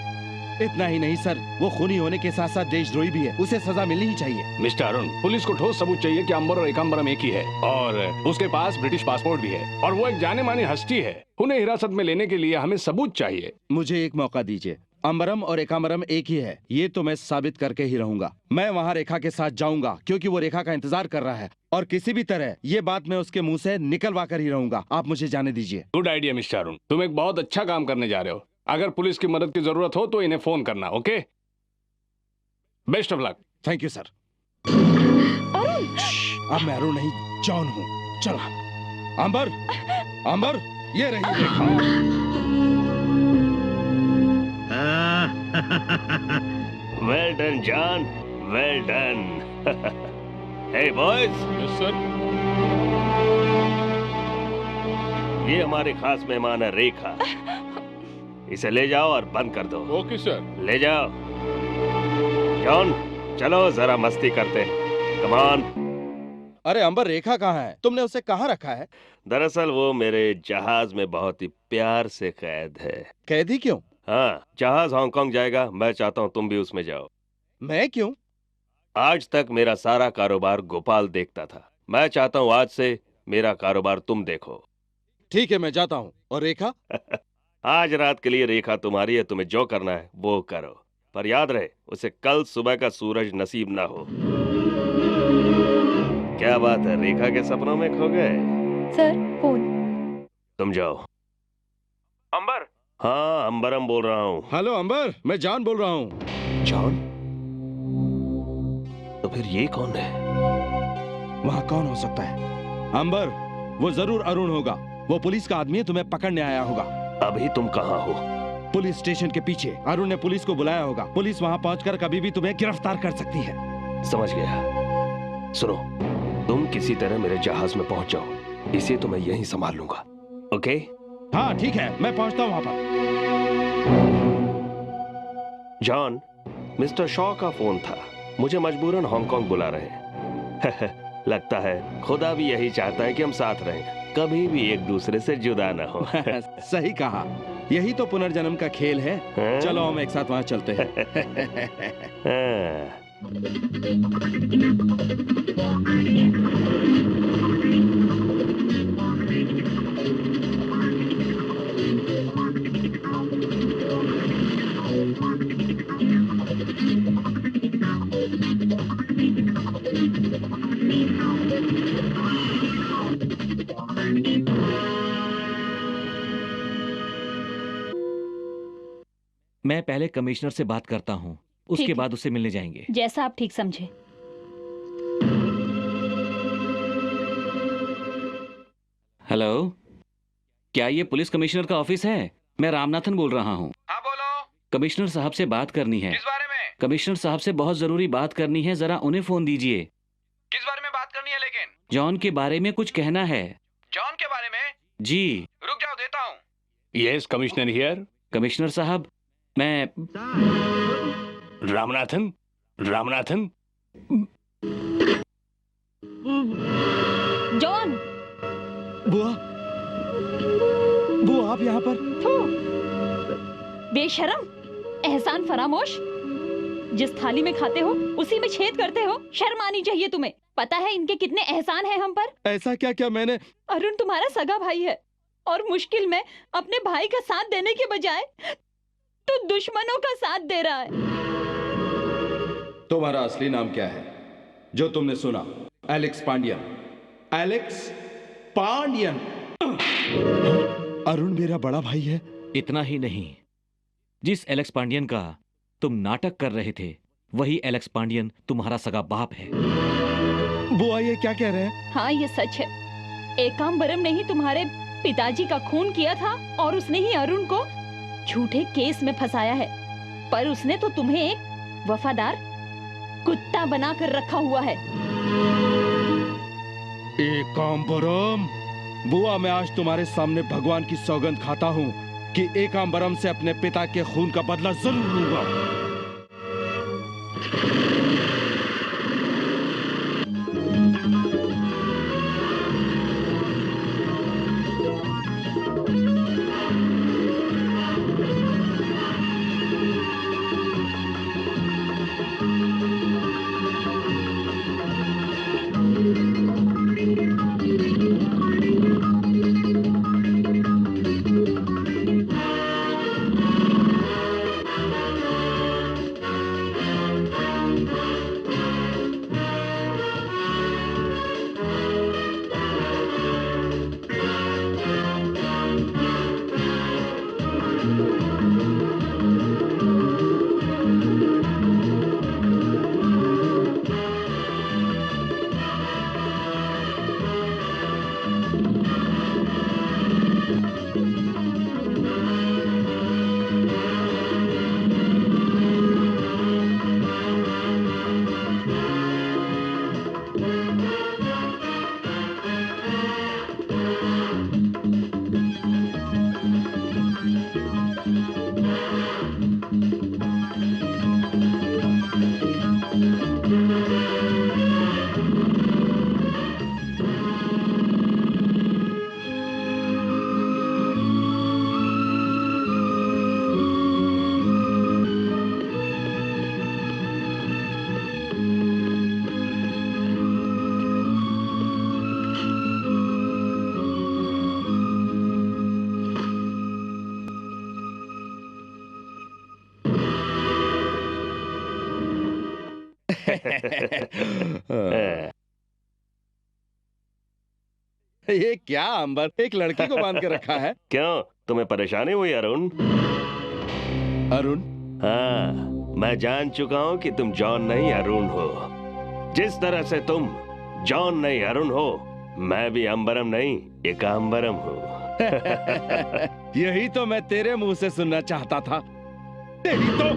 इतना ही नहीं सर, वो खूनी होने के साथ साथ देशद्रोही भी है। उसे सजा मिलनी ही चाहिए। मिस्टर अरुण, पुलिस को ठोस सबूत चाहिए कि अंबर और एकाम्बरम एक ही है और उसके पास ब्रिटिश पासपोर्ट भी है और वो एक जाने मानी हस्ती है। उन्हें हिरासत में लेने के लिए हमें सबूत चाहिए। मुझे एक मौका दीजिए। अंबरम और एकाम्बरम एक ही है, ये तो मैं साबित करके ही रहूंगा। मैं वहाँ रेखा के साथ जाऊंगा क्योंकि वो रेखा का इंतजार कर रहा है और किसी भी तरह ये बात मैं उसके मुंह से निकलवा कर ही रहूंगा। आप मुझे जाने दीजिए। गुड आइडिया मिस्टर अरुण, तुम एक बहुत अच्छा काम करने जा रहे हो। अगर पुलिस की मदद की जरूरत हो तो इन्हें फोन करना। Okay, best of luck. Thank you sir. अब मैं अरुण नहीं, जॉन हूँ। चलो अंबर, अंबर, ये रही Rekha. Well done John, well done. Hey boys. Yes sir. ये हमारे खास मेहमान है रेखा। इसे ले जाओ और बंद कर दो। Okay sir. ले जाओ। जॉन, चलो जरा मस्ती करते हैं। Come on. अरे अंबर, रेखा कहाँ है? तुमने उसे कहाँ रखा है? दरअसल वो मेरे जहाज में बहुत ही प्यार से कैद है। कैदी क्यों? हाँ, जहाज हांगकांग जाएगा। मैं चाहता हूँ तुम भी उसमें जाओ। मैं क्यों? आज तक मेरा सारा कारोबार गोपाल देखता था। मैं चाहता हूँ आज से मेरा कारोबार तुम देखो। ठीक है, मैं जाता हूँ। और रेखा? आज रात के लिए रेखा तुम्हारी है। तुम्हें जो करना है वो करो, पर याद रहे उसे कल सुबह का सूरज नसीब ना हो। क्या बात है, रेखा के सपनों में खो गए? Sir, phone. तुम जाओ। अंबर। हाँ, अंबरम बोल रहा हूँ। हेलो अंबर, मैं जॉन बोल रहा हूँ। जॉन? तो फिर ये कौन है? वहाँ कौन हो सकता है? अंबर, वो जरूर अरुण होगा। वो पुलिस का आदमी है, तुम्हें पकड़ने आया होगा। अभी तुम कहाँ हो? पुलिस स्टेशन के पीछे। अरुण ने पुलिस को बुलाया होगा। पुलिस वहाँ पहुंचकर कभी भी तुम्हें गिरफ्तार कर सकती है। समझ गया। सुनो, तुम किसी तरह मेरे जहाज में पहुंच जाओ। इसे तो मैं यहीं संभाल लूंगा। ओके? हाँ ठीक है, मैं पहुंचता हूँ वहाँ पर। जॉन, मिस्टर शॉ का फोन था। मुझे मजबूरन हांगकांग बुला रहे हैं। लगता है खुदा भी यही चाहता है कि हम साथ रहें, कभी भी एक दूसरे से जुदा न हो। सही कहा, यही तो पुनर्जन्म का खेल है। चलो हम एक साथ वहाँ चलते हैं। मैं पहले कमिश्नर से बात करता हूँ, उसके बाद उससे मिलने जाएंगे। जैसा आप ठीक समझे। हेलो, क्या ये पुलिस कमिश्नर का ऑफिस है? मैं रामनाथन बोल रहा हूँ। हाँ बोलो। कमिश्नर साहब से बात करनी है। किस बारे में? कमिश्नर साहब से बहुत जरूरी बात करनी है, जरा उन्हें फोन दीजिए। किस बारे में बात करनी है लेकिन? जॉन के बारे में कुछ कहना है। जॉन के बारे में? जी। रुक जाओ, देता हूँ। Yes commissioner here. कमिश्नर साहब, मैं रामनाथन, रामनाथन। जॉन। बुआ, बुआ आप यहाँ पर? बेशरम, एहसान फरामोश। जिस थाली में खाते हो उसी में छेद करते हो। शर्म आनी चाहिए तुम्हें। पता है इनके कितने एहसान हैं हम पर? ऐसा क्या क्या मैंने? अरुण तुम्हारा सगा भाई है और मुश्किल में अपने भाई का साथ देने के बजाय तो दुश्मनों का साथ दे रहा है। तुम्हारा असली नाम क्या है जो तुमने सुना? एलेक्स पांडियन। एलेक्स पांडियन। अरुण मेरा बड़ा भाई है। इतना ही नहीं, जिस एलेक्स पांडियन का तुम नाटक कर रहे थे वही एलेक्स पांडियन तुम्हारा सगा बाप है। बुआ ये क्या कह रहे हैं? हाँ ये सच है। एकांबरम ने ही तुम्हारे पिताजी का खून किया था और उसने ही अरुण को झूठे केस में फंसाया है। पर उसने तो तुम्हें एक वफादार कुत्ता बनाकर रखा हुआ है। एकांबरम, बुआ मैं आज तुम्हारे सामने भगवान की सौगंध खाता हूँ कि एकांबरम से अपने पिता के खून का बदला जरूर लूंगा। ये क्या अंबर, एक लड़की को बांध के रखा है? क्यों, तुम्हें परेशानी हुई अरुण? अरुण? हाँ, मैं जान चुका हूँ कि तुम जॉन नहीं अरुण हो। जिस तरह से तुम जॉन नहीं अरुण हो, मैं भी अंबरम नहीं एकांबरम हूँ। यही तो मैं तेरे मुंह से सुनना चाहता था। तेरी तो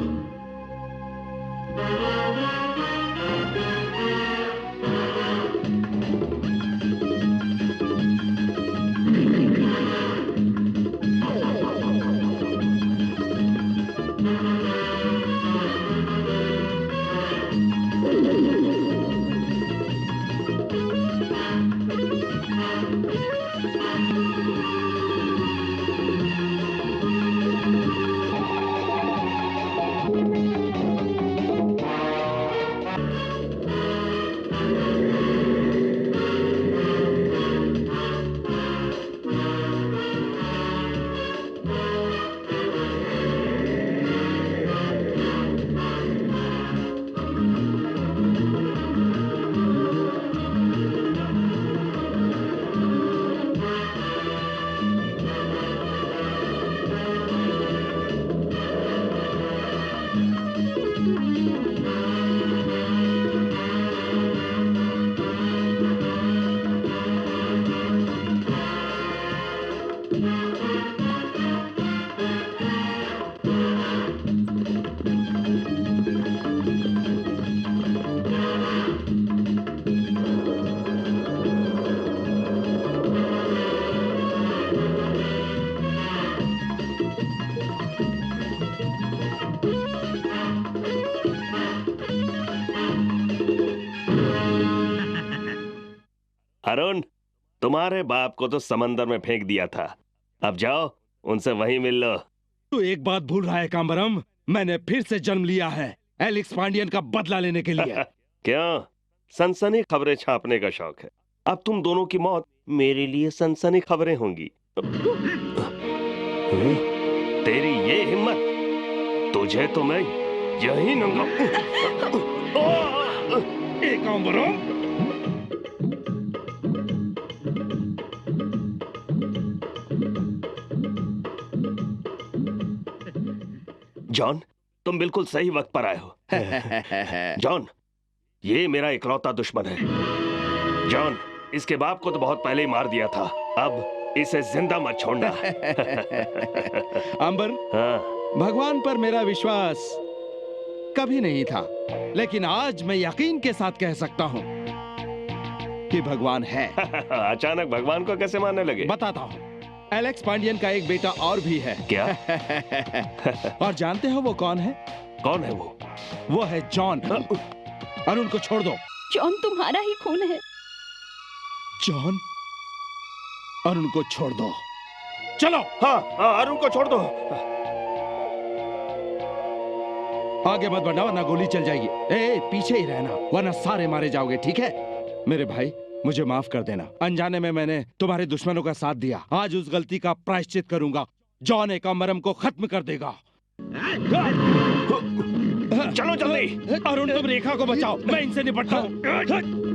अरुण, तुम्हारे बाप को तो समंदर में फेंक दिया था। अब जाओ उनसे वहीं मिल लो। तू एक बात भूल रहा है कांबरम, मैंने फिर से जन्म लिया है एलेक्स पांडियन का बदला लेने के लिए। क्यों? सनसनी खबरें छापने का शौक है। अब तुम दोनों की मौत मेरे लिए सनसनी खबरें होंगी। तेरी ये हिम्मत, तुझे तो मैं यही नंगा। जॉन, तुम बिल्कुल सही वक्त पर आए हो। जॉन, ये मेरा इकलौता दुश्मन है। जॉन, इसके बाप को तो बहुत पहले ही मार दिया था, अब इसे जिंदा मत छोड़ना। अंबर, हाँ। भगवान पर मेरा विश्वास कभी नहीं था, लेकिन आज मैं यकीन के साथ कह सकता हूँ कि भगवान है। अचानक भगवान को कैसे मानने लगे? बताता हूँ। एलेक्स पांडियन का एक बेटा और भी है। क्या? और जानते हो वो कौन है? कौन है वो? वो है जॉन। अरुण को छोड़ दो। जॉन तुम्हारा ही खून है। जॉन, अरुण को छोड़ दो। चलो। हाँ, अरुण को छोड़ दो। आगे मत बढ़ना वरना गोली चल जाएगी। ए, पीछे ही रहना वरना सारे मारे जाओगे, ठीक है? मेरे भाई, मुझे माफ कर देना। अनजाने में मैंने तुम्हारे दुश्मनों का साथ दिया। आज उस गलती का प्रायश्चित करूंगा। जॉन एकाम्बरम को खत्म कर देगा। चलो जल्दी। अरुण, तुम रेखा को बचाओ, मैं इनसे निपटता हूँ।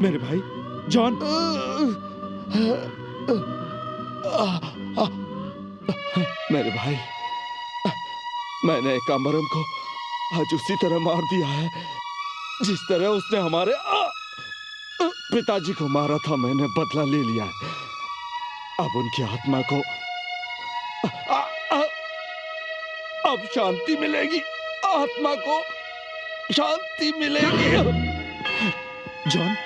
मेरे भाई जॉन, मेरे भाई, मैंने एकाम्बरम को आज उसी तरह मार दिया है जिस तरह उसने हमारे पिताजी को मारा था। मैंने बदला ले लिया है। अब उनकी आत्मा को अब शांति मिलेगी, आत्मा को शांति मिलेगी। जॉन,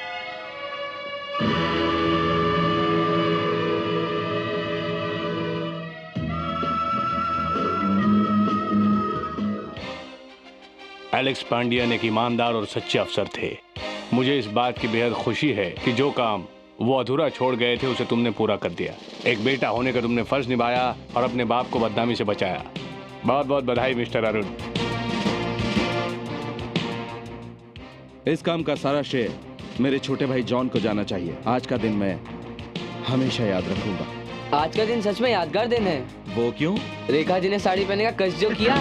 एलेक्स पांडियन एक ईमानदार और सच्चे अफसर थे। मुझे इस बात की बेहद खुशी है कि जो काम वो अधूरा छोड़ गए थे उसे तुमने पूरा कर दिया। एक बेटा होने का तुमने फर्ज निभाया और अपने बाप को बदनामी से बचाया। बहुत बहुत बधाई मिस्टर अरुण। इस काम का सारा श्रेय मेरे छोटे भाई जॉन को जाना चाहिए। आज का दिन मैं हमेशा याद रखूंगा। आज का दिन सच में यादगार दिन है। वो क्यों? रेखा जी ने साड़ी पहनने का कष्ट जो किया।